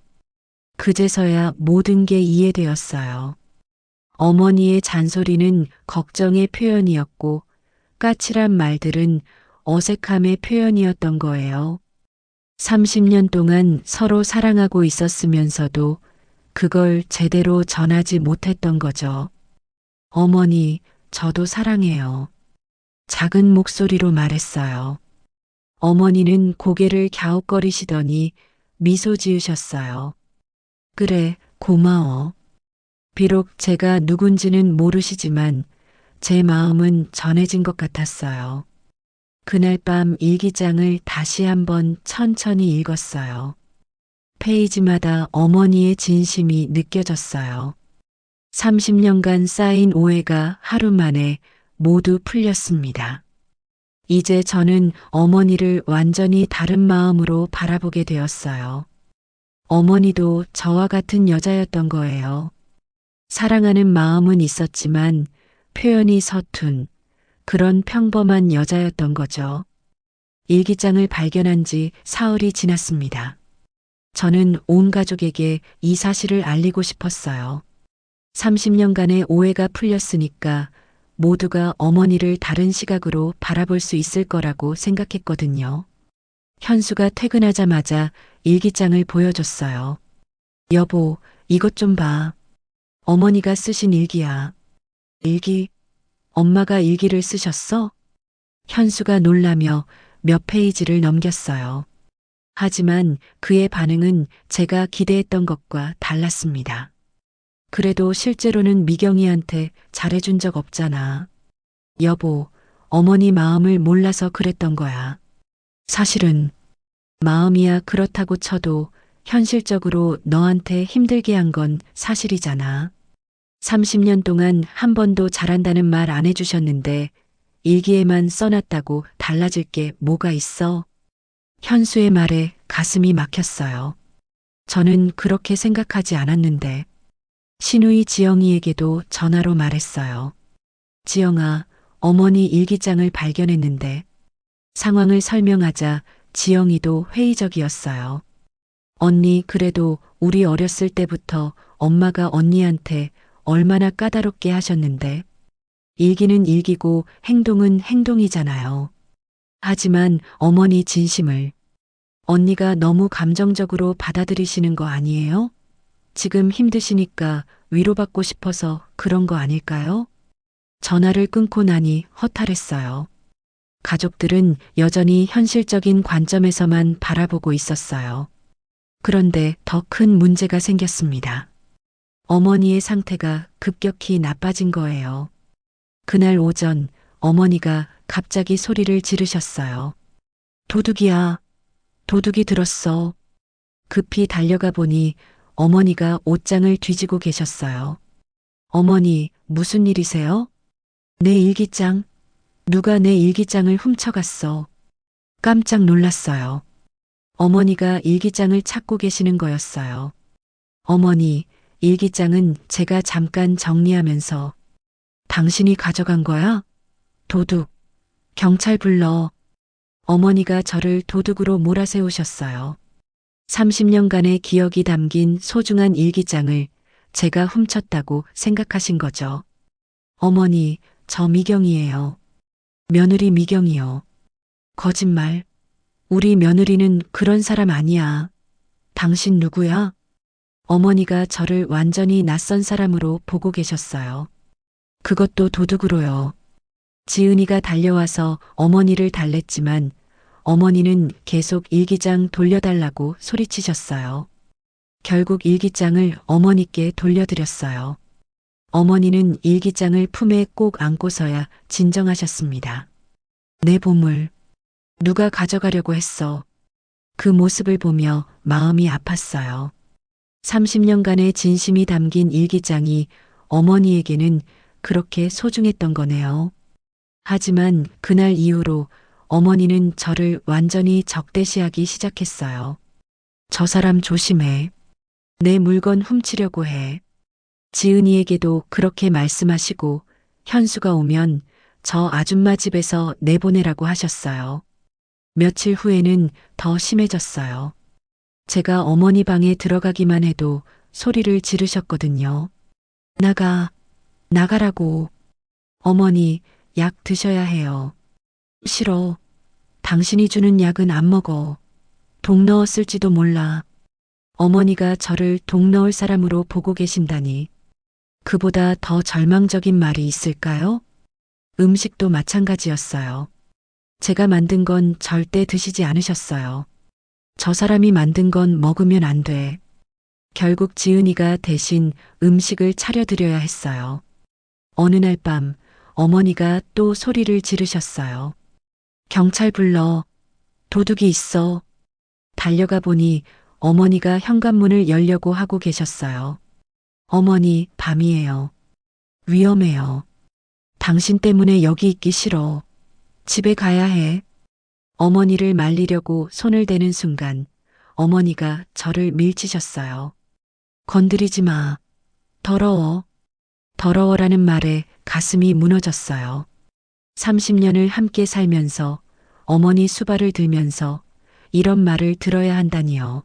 [SPEAKER 1] 그제서야 모든 게 이해되었어요. 어머니의 잔소리는 걱정의 표현이었고 까칠한 말들은 어색함의 표현이었던 거예요. 30년 동안 서로 사랑하고 있었으면서도 그걸 제대로 전하지 못했던 거죠. 어머니, 저도 사랑해요. 작은 목소리로 말했어요. 어머니는 고개를 갸웃거리시더니 미소 지으셨어요. 그래, 고마워. 비록 제가 누군지는 모르시지만 제 마음은 전해진 것 같았어요. 그날 밤 일기장을 다시 한번 천천히 읽었어요. 페이지마다 어머니의 진심이 느껴졌어요. 30년간 쌓인 오해가 하루 만에 모두 풀렸습니다. 이제 저는 어머니를 완전히 다른 마음으로 바라보게 되었어요. 어머니도 저와 같은 여자였던 거예요. 사랑하는 마음은 있었지만 표현이 서툰 그런 평범한 여자였던 거죠. 일기장을 발견한 지 사흘이 지났습니다. 저는 온 가족에게 이 사실을 알리고 싶었어요. 30년간의 오해가 풀렸으니까 모두가 어머니를 다른 시각으로 바라볼 수 있을 거라고 생각했거든요. 현수가 퇴근하자마자 일기장을 보여줬어요. 여보, 이것 좀 봐. 어머니가 쓰신 일기야. 일기? 엄마가 일기를 쓰셨어? 현수가 놀라며 몇 페이지를 넘겼어요. 하지만 그의 반응은 제가 기대했던 것과 달랐습니다. 그래도 실제로는 미경이한테 잘해준 적 없잖아. 여보, 어머니 마음을 몰라서 그랬던 거야. 사실은 마음이야 그렇다고 쳐도 현실적으로 너한테 힘들게 한 건 사실이잖아. 30년 동안 한 번도 잘한다는 말 안 해주셨는데 일기에만 써놨다고 달라질 게 뭐가 있어? 현수의 말에 가슴이 막혔어요. 저는 그렇게 생각하지 않았는데 시누이 지영이에게도 전화로 말했어요. 지영아, 어머니 일기장을 발견했는데 상황을 설명하자 지영이도 회의적이었어요. 언니, 그래도 우리 어렸을 때부터 엄마가 언니한테 얼마나 까다롭게 하셨는데 일기는 일기고 행동은 행동이잖아요. 하지만 어머니 진심을 언니가 너무 감정적으로 받아들이시는 거 아니에요? 지금 힘드시니까 위로받고 싶어서 그런 거 아닐까요? 전화를 끊고 나니 허탈했어요. 가족들은 여전히 현실적인 관점에서만 바라보고 있었어요. 그런데 더 큰 문제가 생겼습니다. 어머니의 상태가 급격히 나빠진 거예요. 그날 오전 어머니가 갑자기 소리를 지르셨어요. 도둑이야. 도둑이 들었어. 급히 달려가 보니 어머니가 옷장을 뒤지고 계셨어요. 어머니, 무슨 일이세요? 내 일기장. 누가 내 일기장을 훔쳐갔어. 깜짝 놀랐어요. 어머니가 일기장을 찾고 계시는 거였어요. 어머니, 일기장은 제가 잠깐 정리하면서 당신이 가져간 거야? 도둑. 경찰 불러. 어머니가 저를 도둑으로 몰아세우셨어요. 30년간의 기억이 담긴 소중한 일기장을 제가 훔쳤다고 생각하신 거죠. 어머니, 저 미경이에요. 며느리 미경이요. 거짓말. 우리 며느리는 그런 사람 아니야. 당신 누구야? 어머니가 저를 완전히 낯선 사람으로 보고 계셨어요. 그것도 도둑으로요. 지은이가 달려와서 어머니를 달랬지만 어머니는 계속 일기장 돌려달라고 소리치셨어요. 결국 일기장을 어머니께 돌려드렸어요. 어머니는 일기장을 품에 꼭 안고서야 진정하셨습니다. 내 보물, 누가 가져가려고 했어. 그 모습을 보며 마음이 아팠어요. 30년간의 진심이 담긴 일기장이 어머니에게는 그렇게 소중했던 거네요. 하지만 그날 이후로 어머니는 저를 완전히 적대시하기 시작했어요. 저 사람 조심해. 내 물건 훔치려고 해. 지은이에게도 그렇게 말씀하시고 현수가 오면 저 아줌마 집에서 내보내라고 하셨어요. 며칠 후에는 더 심해졌어요. 제가 어머니 방에 들어가기만 해도 소리를 지르셨거든요. 나가라고. 어머니, 약 드셔야 해요. 싫어. 당신이 주는 약은 안 먹어. 독 넣었을지도 몰라. 어머니가 저를 독 넣을 사람으로 보고 계신다니. 그보다 더 절망적인 말이 있을까요? 음식도 마찬가지였어요. 제가 만든 건 절대 드시지 않으셨어요. 저 사람이 만든 건 먹으면 안 돼. 결국 지은이가 대신 음식을 차려드려야 했어요. 어느 날 밤 어머니가 또 소리를 지르셨어요. 경찰 불러. 도둑이 있어. 달려가 보니 어머니가 현관문을 열려고 하고 계셨어요. 어머니, 밤이에요. 위험해요. 당신 때문에 여기 있기 싫어. 집에 가야 해. 어머니를 말리려고 손을 대는 순간 어머니가 저를 밀치셨어요. 건드리지 마. 더러워. 더러워라는 말에 가슴이 무너졌어요. 30년을 함께 살면서 어머니 수발을 들면서 이런 말을 들어야 한다니요.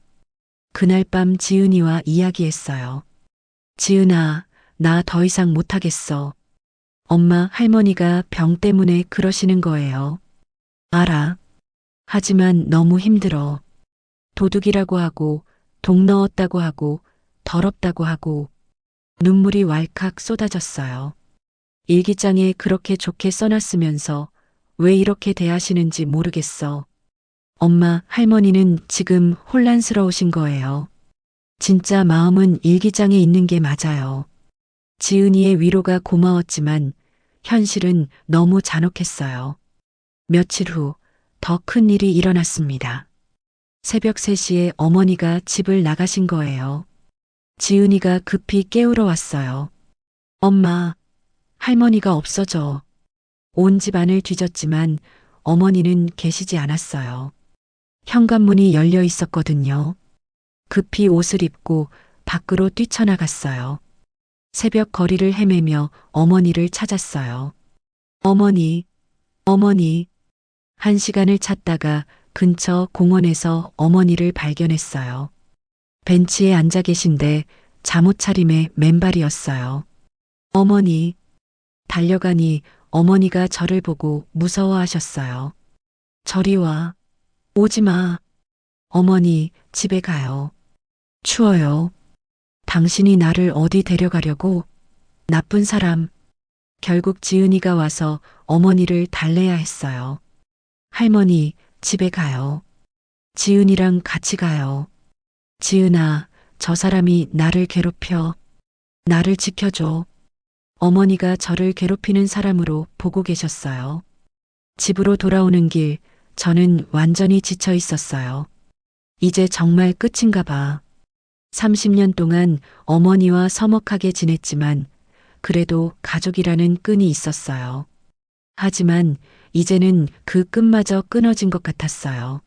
[SPEAKER 1] 그날 밤 지은이와 이야기했어요. 지은아, 나 더 이상 못하겠어. 엄마, 할머니가 병 때문에 그러시는 거예요. 알아. 하지만 너무 힘들어. 도둑이라고 하고, 독 넣었다고 하고, 더럽다고 하고, 눈물이 왈칵 쏟아졌어요. 일기장에 그렇게 좋게 써놨으면서 왜 이렇게 대하시는지 모르겠어. 엄마, 할머니는 지금 혼란스러우신 거예요. 진짜 마음은 일기장에 있는 게 맞아요. 지은이의 위로가 고마웠지만 현실은 너무 잔혹했어요. 며칠 후 더 큰 일이 일어났습니다. 새벽 3시에 어머니가 집을 나가신 거예요. 지은이가 급히 깨우러 왔어요. 엄마, 할머니가 없어져. 온 집안을 뒤졌지만 어머니는 계시지 않았어요. 현관문이 열려 있었거든요. 급히 옷을 입고 밖으로 뛰쳐나갔어요. 새벽 거리를 헤매며 어머니를 찾았어요. 어머니, 어머니. 1시간을 찾다가 근처 공원에서 어머니를 발견했어요. 벤치에 앉아 계신데 잠옷 차림의 맨발이었어요. 어머니. 달려가니 어머니가 저를 보고 무서워하셨어요. 저리 와. 오지 마. 어머니, 집에 가요. 추워요. 당신이 나를 어디 데려가려고? 나쁜 사람. 결국 지은이가 와서 어머니를 달래야 했어요. 할머니, 집에 가요. 지은이랑 같이 가요. 지은아, 저 사람이 나를 괴롭혀. 나를 지켜줘. 어머니가 저를 괴롭히는 사람으로 보고 계셨어요. 집으로 돌아오는 길, 저는 완전히 지쳐 있었어요. 이제 정말 끝인가 봐. 30년 동안 어머니와 서먹하게 지냈지만 그래도 가족이라는 끈이 있었어요. 하지만 이제는 그 끈마저 끊어진 것 같았어요.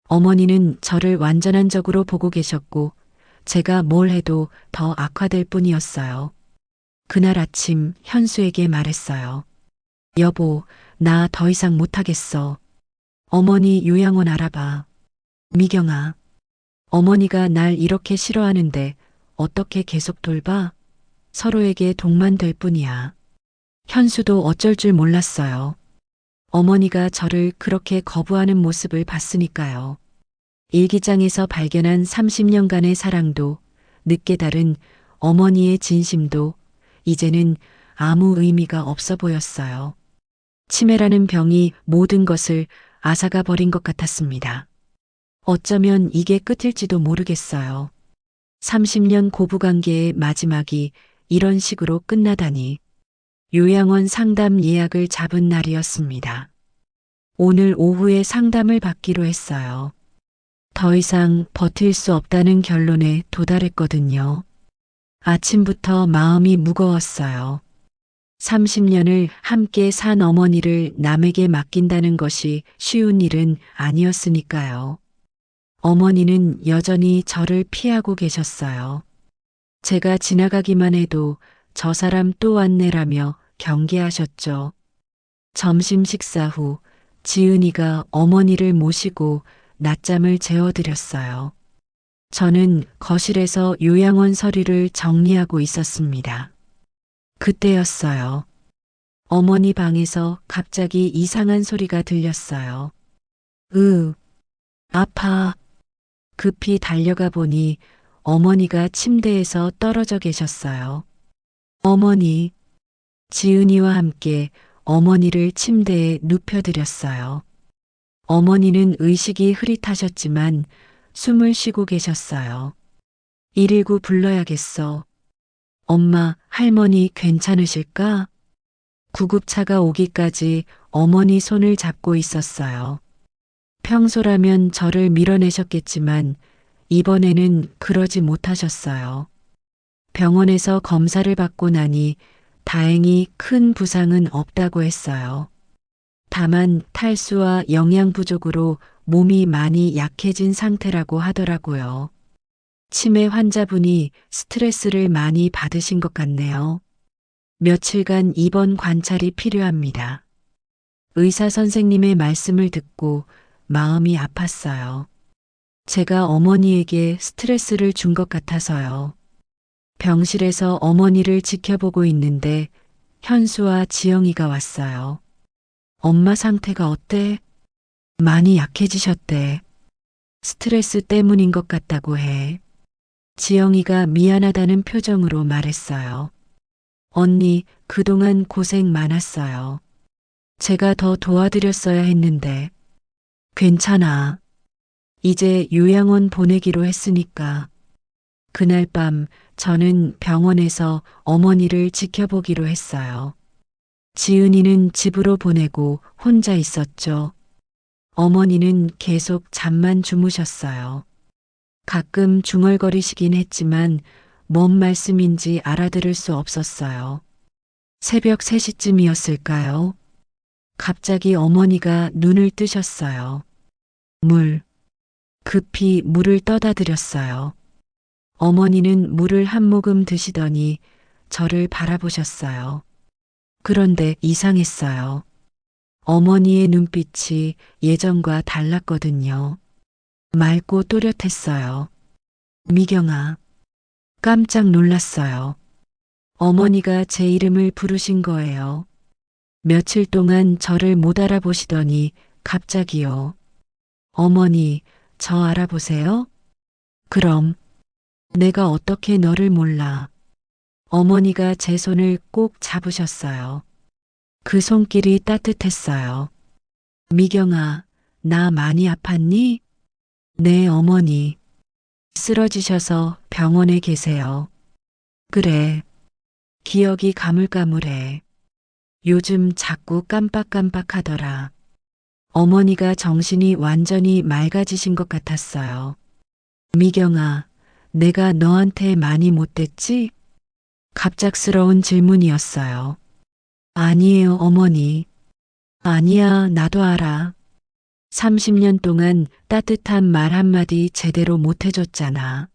[SPEAKER 1] 어머니는 저를 완전한 적으로 보고 계셨고 제가 뭘 해도 더 악화될 뿐이었어요. 그날 아침 현수에게 말했어요. 여보, 나 더 이상 못하겠어. 어머니 요양원 알아봐. 미경아, 어머니가 날 이렇게 싫어하는데 어떻게 계속 돌봐? 서로에게 독만 될 뿐이야. 현수도 어쩔 줄 몰랐어요. 어머니가 저를 그렇게 거부하는 모습을 봤으니까요. 일기장에서 발견한 30년간의 사랑도 늦게 다른 어머니의 진심도 이제는 아무 의미가 없어 보였어요. 치매라는 병이 모든 것을 앗아가 버린 것 같았습니다. 어쩌면 이게 끝일지도 모르겠어요. 30년 고부관계의 마지막이 이런 식으로 끝나다니. 요양원 상담 예약을 잡은 날이었습니다. 오늘 오후에 상담을 받기로 했어요. 더 이상 버틸 수 없다는 결론에 도달했거든요. 아침부터 마음이 무거웠어요. 30년을 함께 산 어머니를 남에게 맡긴다는 것이 쉬운 일은 아니었으니까요. 어머니는 여전히 저를 피하고 계셨어요. 제가 지나가기만 해도 저 사람 또 왔네라며 경계하셨죠. 점심 식사 후 지은이가 어머니를 모시고 낮잠을 재워드렸어요. 저는 거실에서 요양원 서류를 정리하고 있었습니다. 그때였어요. 어머니 방에서 갑자기 이상한 소리가 들렸어요. 아파. 급히 달려가 보니 어머니가 침대에서 떨어져 계셨어요. 어머니, 지은이와 함께 어머니를 침대에 눕혀드렸어요. 어머니는 의식이 흐릿하셨지만 숨을 쉬고 계셨어요. 119 불러야겠어. 엄마, 할머니 괜찮으실까? 구급차가 오기까지 어머니 손을 잡고 있었어요. 평소라면 저를 밀어내셨겠지만 이번에는 그러지 못하셨어요. 병원에서 검사를 받고 나니 다행히 큰 부상은 없다고 했어요. 다만 탈수와 영양 부족으로 몸이 많이 약해진 상태라고 하더라고요. 치매 환자분이 스트레스를 많이 받으신 것 같네요. 며칠간 입원 관찰이 필요합니다. 의사 선생님의 말씀을 듣고 마음이 아팠어요. 제가 어머니에게 스트레스를 준 것 같아서요. 병실에서 어머니를 지켜보고 있는데 현수와 지영이가 왔어요. 엄마 상태가 어때? 많이 약해지셨대. 스트레스 때문인 것 같다고 해. 지영이가 미안하다는 표정으로 말했어요. 언니, 그동안 고생 많았어요. 제가 더 도와드렸어야 했는데. 괜찮아. 이제 요양원 보내기로 했으니까. 그날 밤 저는 병원에서 어머니를 지켜보기로 했어요. 지은이는 집으로 보내고 혼자 있었죠. 어머니는 계속 잠만 주무셨어요. 가끔 중얼거리시긴 했지만 뭔 말씀인지 알아들을 수 없었어요. 새벽 3시쯤이었을까요? 갑자기 어머니가 눈을 뜨셨어요. 급히 물을 떠다 드렸어요. 어머니는 물을 한 모금 드시더니 저를 바라보셨어요. 그런데 이상했어요. 어머니의 눈빛이 예전과 달랐거든요. 맑고 또렷했어요. 미경아. 깜짝 놀랐어요. 어머니가 제 이름을 부르신 거예요. 며칠 동안 저를 못 알아보시더니 갑자기요. 어머니, 저 알아보세요? 그럼 내가 어떻게 너를 몰라. 어머니가 제 손을 꼭 잡으셨어요. 그 손길이 따뜻했어요. 미경아, 나 많이 아팠니? 네, 어머니. 쓰러지셔서 병원에 계세요. 그래. 기억이 가물가물해. 요즘 자꾸 깜빡깜빡하더라. 어머니가 정신이 완전히 맑아지신 것 같았어요. 미경아, 내가 너한테 많이 못됐지? 갑작스러운 질문이었어요. 아니에요, 어머니. 아니야, 나도 알아. 30년 동안 따뜻한 말 한마디 제대로 못 해줬잖아.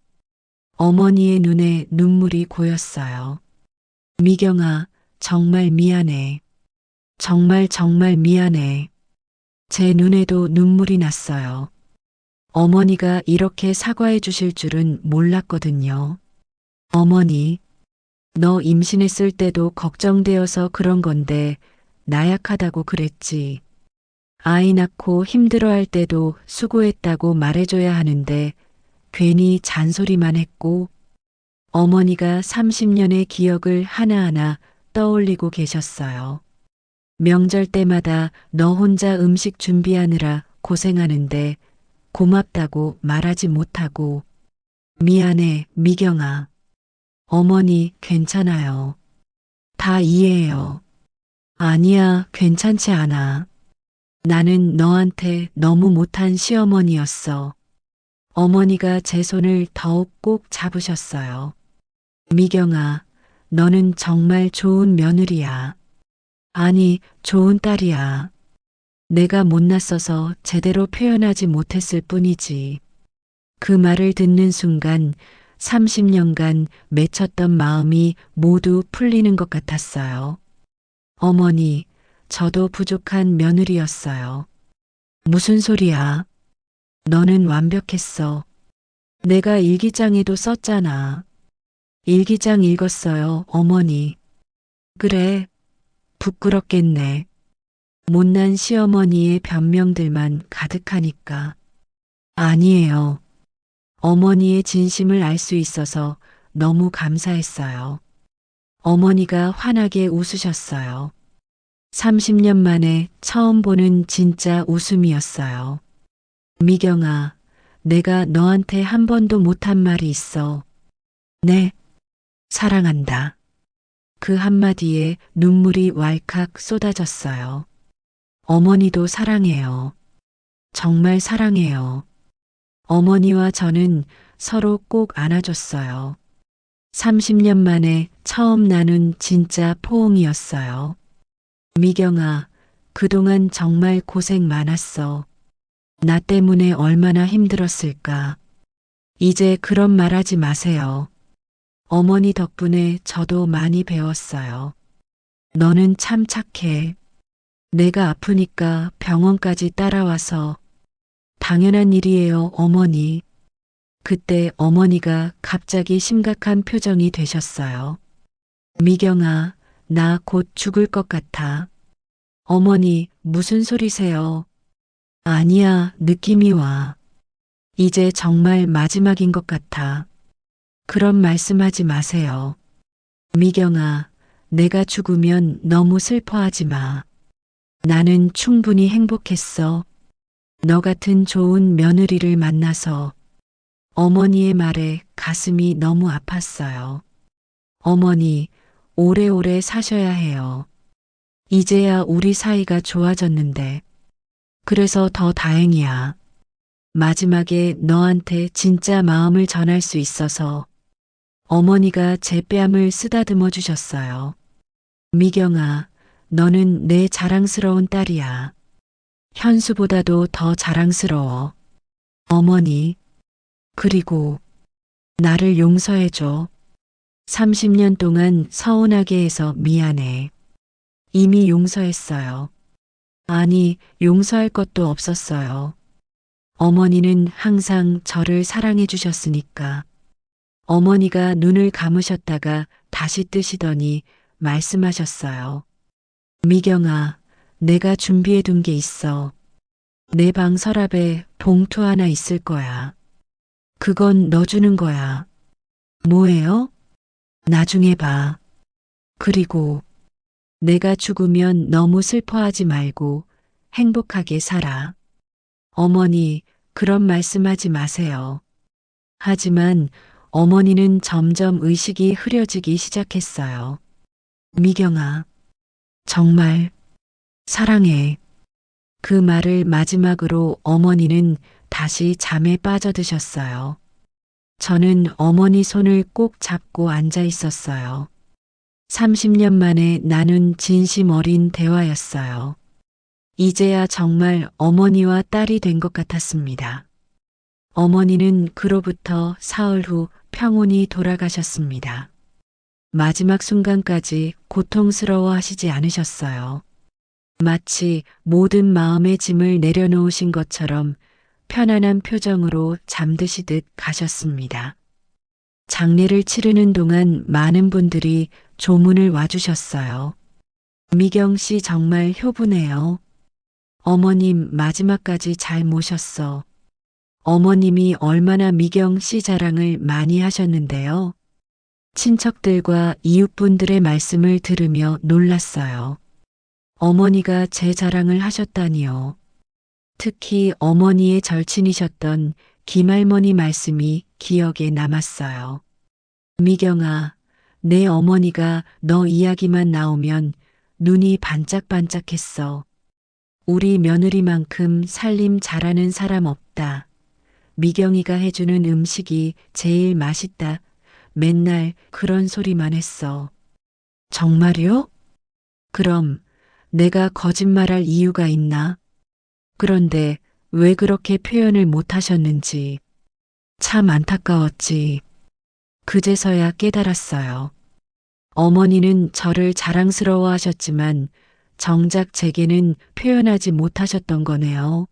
[SPEAKER 1] 어머니의 눈에 눈물이 고였어요. 미경아, 정말 미안해. 정말 미안해. 제 눈에도 눈물이 났어요. 어머니가 이렇게 사과해 주실 줄은 몰랐거든요. 어머니, 너 임신했을 때도 걱정되어서 그런 건데 나약하다고 그랬지. 아이 낳고 힘들어할 때도 수고했다고 말해줘야 하는데 괜히 잔소리만 했고 어머니가 30년의 기억을 하나하나 떠올리고 계셨어요. 명절 때마다 너 혼자 음식 준비하느라 고생하는데 고맙다고 말하지 못하고 미안해, 미경아. 어머니, 괜찮아요. 다 이해해요. 아니야, 괜찮지 않아. 나는 너한테 너무 못한 시어머니였어. 어머니가 제 손을 더욱 꼭 잡으셨어요. 미경아, 너는 정말 좋은 며느리야. 아니, 좋은 딸이야. 내가 못났어서 제대로 표현하지 못했을 뿐이지. 그 말을 듣는 순간 30년간 맺혔던 마음이 모두 풀리는 것 같았어요. 어머니, 저도 부족한 며느리였어요. 무슨 소리야? 너는 완벽했어. 내가 일기장에도 썼잖아. 일기장 읽었어요, 어머니. 그래, 부끄럽겠네. 못난 시어머니의 변명들만 가득하니까. 아니에요. 어머니의 진심을 알 수 있어서 너무 감사했어요. 어머니가 환하게 웃으셨어요. 30년 만에 처음 보는 진짜 웃음이었어요. 미경아, 내가 너한테 한 번도 못한 말이 있어. 네, 사랑한다. 그 한마디에 눈물이 왈칵 쏟아졌어요. 어머니도 사랑해요. 정말 사랑해요. 어머니와 저는 서로 꼭 안아줬어요. 30년 만에 처음 나눈 진짜 포옹이었어요. 미경아, 그동안 정말 고생 많았어. 나 때문에 얼마나 힘들었을까. 이제 그런 말 하지 마세요. 어머니 덕분에 저도 많이 배웠어요. 너는 참 착해. 내가 아프니까 병원까지 따라와서 당연한 일이에요, 어머니. 그때 어머니가 갑자기 심각한 표정이 되셨어요. 미경아, 나 곧 죽을 것 같아. 어머니, 무슨 소리세요? 아니야, 느낌이 와. 이제 정말 마지막인 것 같아. 그런 말씀하지 마세요. 미경아, 내가 죽으면 너무 슬퍼하지 마. 나는 충분히 행복했어. 너 같은 좋은 며느리를 만나서. 어머니의 말에 가슴이 너무 아팠어요. 어머니, 오래오래 사셔야 해요. 이제야 우리 사이가 좋아졌는데. 그래서 더 다행이야. 마지막에 너한테 진짜 마음을 전할 수 있어서. 어머니가 제 뺨을 쓰다듬어 주셨어요. 미경아, 너는 내 자랑스러운 딸이야. 현수보다도 더 자랑스러워. 어머니, 그리고 나를 용서해줘. 30년 동안 서운하게 해서 미안해. 이미 용서했어요. 아니, 용서할 것도 없었어요. 어머니는 항상 저를 사랑해 주셨으니까. 어머니가 눈을 감으셨다가 다시 뜨시더니 말씀하셨어요. 미경아, 내가 준비해 둔 게 있어. 내 방 서랍에 봉투 하나 있을 거야. 그건 너 주는 거야. 뭐예요? 나중에 봐. 그리고 내가 죽으면 너무 슬퍼하지 말고 행복하게 살아. 어머니, 그런 말씀하지 마세요. 하지만 어머니는 점점 의식이 흐려지기 시작했어요. 미경아, 정말 사랑해. 그 말을 마지막으로 어머니는 다시 잠에 빠져드셨어요. 저는 어머니 손을 꼭 잡고 앉아 있었어요. 30년 만에 나눈 진심 어린 대화였어요. 이제야 정말 어머니와 딸이 된 것 같았습니다. 어머니는 그로부터 사흘 후 평온히 돌아가셨습니다. 마지막 순간까지 고통스러워 하시지 않으셨어요. 마치 모든 마음의 짐을 내려놓으신 것처럼 편안한 표정으로 잠드시듯 가셨습니다. 장례를 치르는 동안 많은 분들이 조문을 와주셨어요. 미경 씨 정말 효부네요. 어머님 마지막까지 잘 모셨어. 어머님이 얼마나 미경 씨 자랑을 많이 하셨는데요. 친척들과 이웃분들의 말씀을 들으며 놀랐어요. 어머니가 제 자랑을 하셨다니요. 특히 어머니의 절친이셨던 김할머니 말씀이 기억에 남았어요. 미경아, 내 어머니가 너 이야기만 나오면 눈이 반짝반짝했어. 우리 며느리만큼 살림 잘하는 사람 없다. 미경이가 해주는 음식이 제일 맛있다. 맨날 그런 소리만 했어. 정말요? 그럼 내가 거짓말할 이유가 있나? 그런데 왜 그렇게 표현을 못 하셨는지 참 안타까웠지. 그제서야 깨달았어요. 어머니는 저를 자랑스러워 하셨지만 정작 제게는 표현하지 못하셨던 거네요.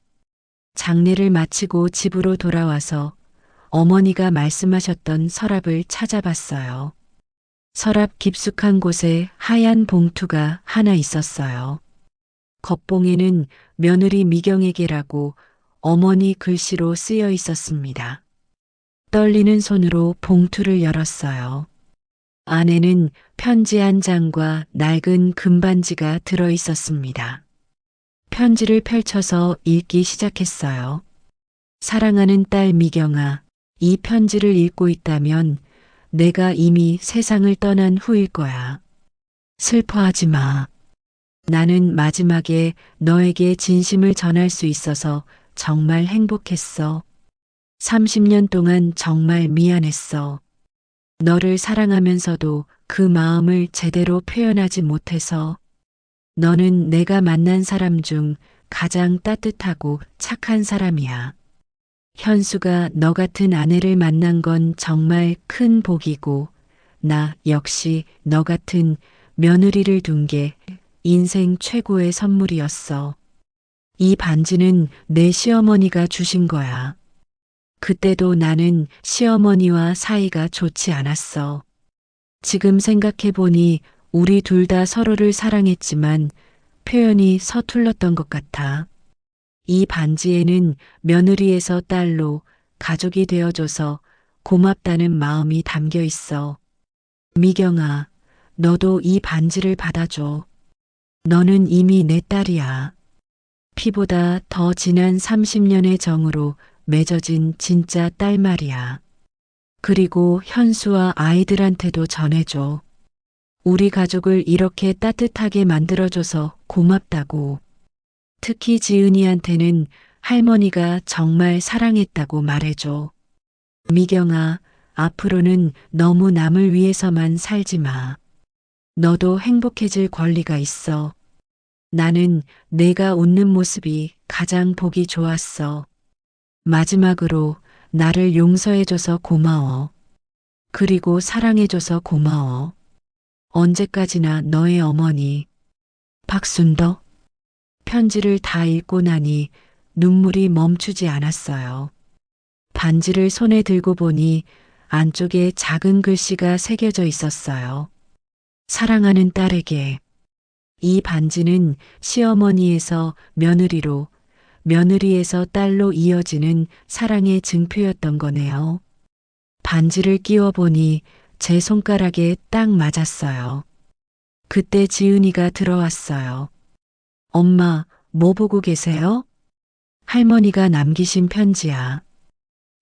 [SPEAKER 1] 장례를 마치고 집으로 돌아와서 어머니가 말씀하셨던 서랍을 찾아봤어요. 서랍 깊숙한 곳에 하얀 봉투가 하나 있었어요. 겉봉에는 며느리 미경에게라고 어머니 글씨로 쓰여 있었습니다. 떨리는 손으로 봉투를 열었어요. 안에는 편지 한 장과 낡은 금반지가 들어 있었습니다. 편지를 펼쳐서 읽기 시작했어요. 사랑하는 딸 미경아, 이 편지를 읽고 있다면 내가 이미 세상을 떠난 후일 거야. 슬퍼하지 마. 나는 마지막에 너에게 진심을 전할 수 있어서 정말 행복했어. 30년 동안 정말 미안했어. 너를 사랑하면서도 그 마음을 제대로 표현하지 못해서 너는 내가 만난 사람 중 가장 따뜻하고 착한 사람이야. 현수가 너 같은 아내를 만난 건 정말 큰 복이고 나 역시 너 같은 며느리를 둔 게 인생 최고의 선물이었어. 이 반지는 내 시어머니가 주신 거야. 그때도 나는 시어머니와 사이가 좋지 않았어. 지금 생각해보니 우리 둘 다 서로를 사랑했지만 표현이 서툴렀던 것 같아. 이 반지에는 며느리에서 딸로 가족이 되어줘서 고맙다는 마음이 담겨 있어. 미경아, 너도 이 반지를 받아줘. 너는 이미 내 딸이야. 피보다 더 진한 30년의 정으로 맺어진 진짜 딸 말이야. 그리고 현수와 아이들한테도 전해줘. 우리 가족을 이렇게 따뜻하게 만들어줘서 고맙다고. 특히 지은이한테는 할머니가 정말 사랑했다고 말해줘. 미경아, 앞으로는 너무 남을 위해서만 살지 마. 너도 행복해질 권리가 있어. 나는 내가 웃는 모습이 가장 보기 좋았어. 마지막으로 나를 용서해줘서 고마워. 그리고 사랑해줘서 고마워. 언제까지나 너의 어머니. 박순덕. 편지를 다 읽고 나니 눈물이 멈추지 않았어요. 반지를 손에 들고 보니 안쪽에 작은 글씨가 새겨져 있었어요. 사랑하는 딸에게. 이 반지는 시어머니에서 며느리로, 며느리에서 딸로 이어지는 사랑의 증표였던 거네요. 반지를 끼워 보니 제 손가락에 딱 맞았어요. 그때 지은이가 들어왔어요. 엄마, 뭐 보고 계세요? 할머니가 남기신 편지야.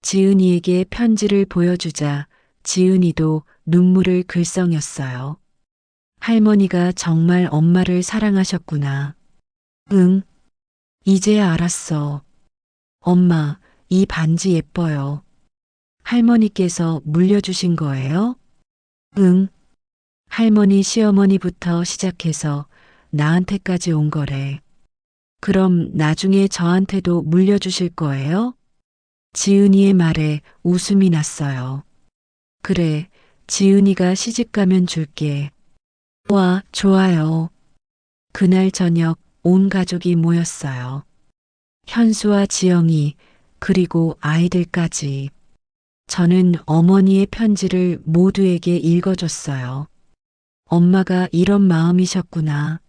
[SPEAKER 1] 지은이에게 편지를 보여주자 지은이도 눈물을 글썽였어요. 할머니가 정말 엄마를 사랑하셨구나. 응, 이제야 알았어. 엄마, 이 반지 예뻐요. 할머니께서 물려주신 거예요? 응. 할머니 시어머니부터 시작해서 나한테까지 온 거래. 그럼 나중에 저한테도 물려주실 거예요? 지은이의 말에 웃음이 났어요. 그래, 지은이가 시집가면 줄게. 와, 좋아요. 그날 저녁 온 가족이 모였어요. 현수와 지영이, 그리고 아이들까지. 저는 어머니의 편지를 모두에게 읽어줬어요. 엄마가 이런 마음이셨구나.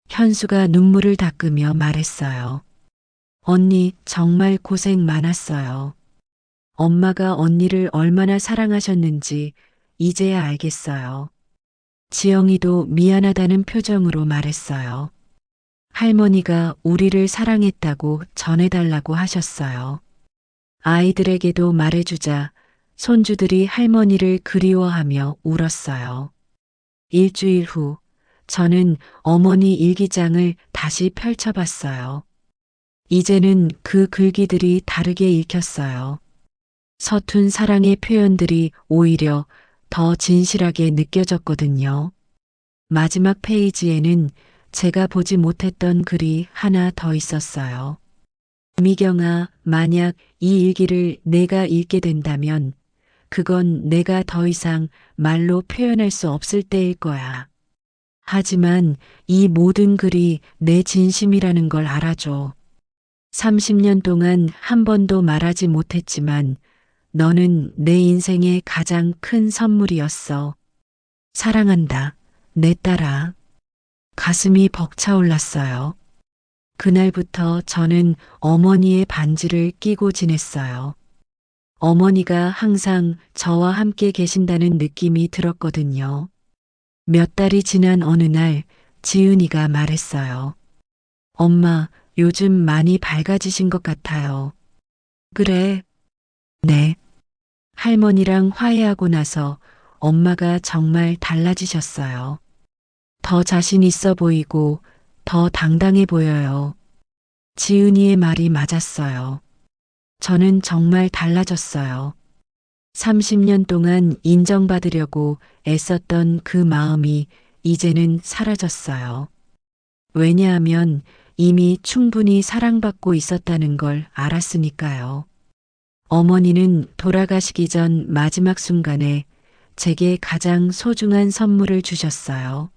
[SPEAKER 1] 현수가 눈물을 닦으며 말했어요. 언니 정말 고생 많았어요. 엄마가 언니를 얼마나 사랑하셨는지 이제야 알겠어요. 지영이도 미안하다는 표정으로 말했어요. 할머니가 우리를 사랑했다고 전해달라고 하셨어요. 아이들에게도 말해주자 손주들이 할머니를 그리워하며 울었어요. 일주일 후 저는 어머니 일기장을 다시 펼쳐봤어요. 이제는 그 글귀들이 다르게 읽혔어요. 서툰 사랑의 표현들이 오히려 더 진실하게 느껴졌거든요. 마지막 페이지에는 제가 보지 못했던 글이 하나 더 있었어요. 미경아, 만약 이 일기를 내가 읽게 된다면 그건 내가 더 이상 말로 표현할 수 없을 때일 거야. 하지만 이 모든 글이 내 진심이라는 걸 알아줘. 30년 동안 한 번도 말하지 못했지만 너는 내 인생의 가장 큰 선물이었어. 사랑한다, 내 딸아. 가슴이 벅차올랐어요. 그날부터 저는 어머니의 반지를 끼고 지냈어요. 어머니가 항상 저와 함께 계신다는 느낌이 들었거든요. 몇 달이 지난 어느 날 지은이가 말했어요. 엄마, 요즘 많이 밝아지신 것 같아요. 그래? 네. 할머니랑 화해하고 나서 엄마가 정말 달라지셨어요. 더 자신 있어 보이고 더 당당해 보여요. 지은이의 말이 맞았어요. 저는 정말 달라졌어요. 30년 동안 인정받으려고 애썼던 그 마음이 이제는 사라졌어요. 왜냐하면 이미 충분히 사랑받고 있었다는 걸 알았으니까요. 어머니는 돌아가시기 전 마지막 순간에 제게 가장 소중한 선물을 주셨어요.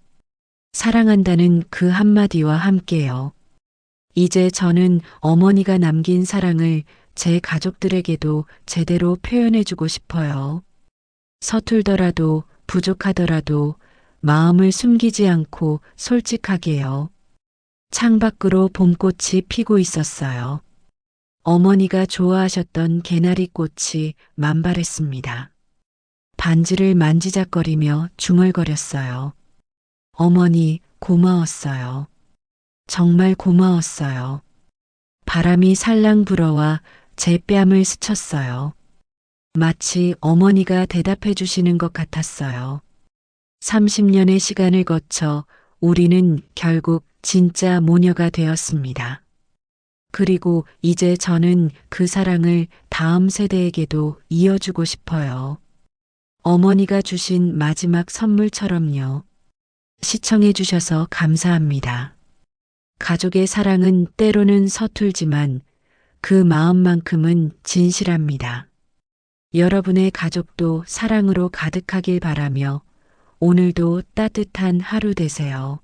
[SPEAKER 1] 사랑한다는 그 한마디와 함께요. 이제 저는 어머니가 남긴 사랑을 제 가족들에게도 제대로 표현해주고 싶어요. 서툴더라도 부족하더라도 마음을 숨기지 않고 솔직하게요. 창밖으로 봄꽃이 피고 있었어요. 어머니가 좋아하셨던 개나리 꽃이 만발했습니다. 반지를 만지작거리며 중얼거렸어요. 어머니, 고마웠어요. 정말 고마웠어요. 바람이 살랑 불어와 제 뺨을 스쳤어요. 마치 어머니가 대답해 주시는 것 같았어요. 30년의 시간을 거쳐 우리는 결국 진짜 모녀가 되었습니다. 그리고 이제 저는 그 사랑을 다음 세대에게도 이어주고 싶어요. 어머니가 주신 마지막 선물처럼요. 시청해 주셔서 감사합니다. 가족의 사랑은 때로는 서툴지만 그 마음만큼은 진실합니다. 여러분의 가족도 사랑으로 가득하길 바라며 오늘도 따뜻한 하루 되세요.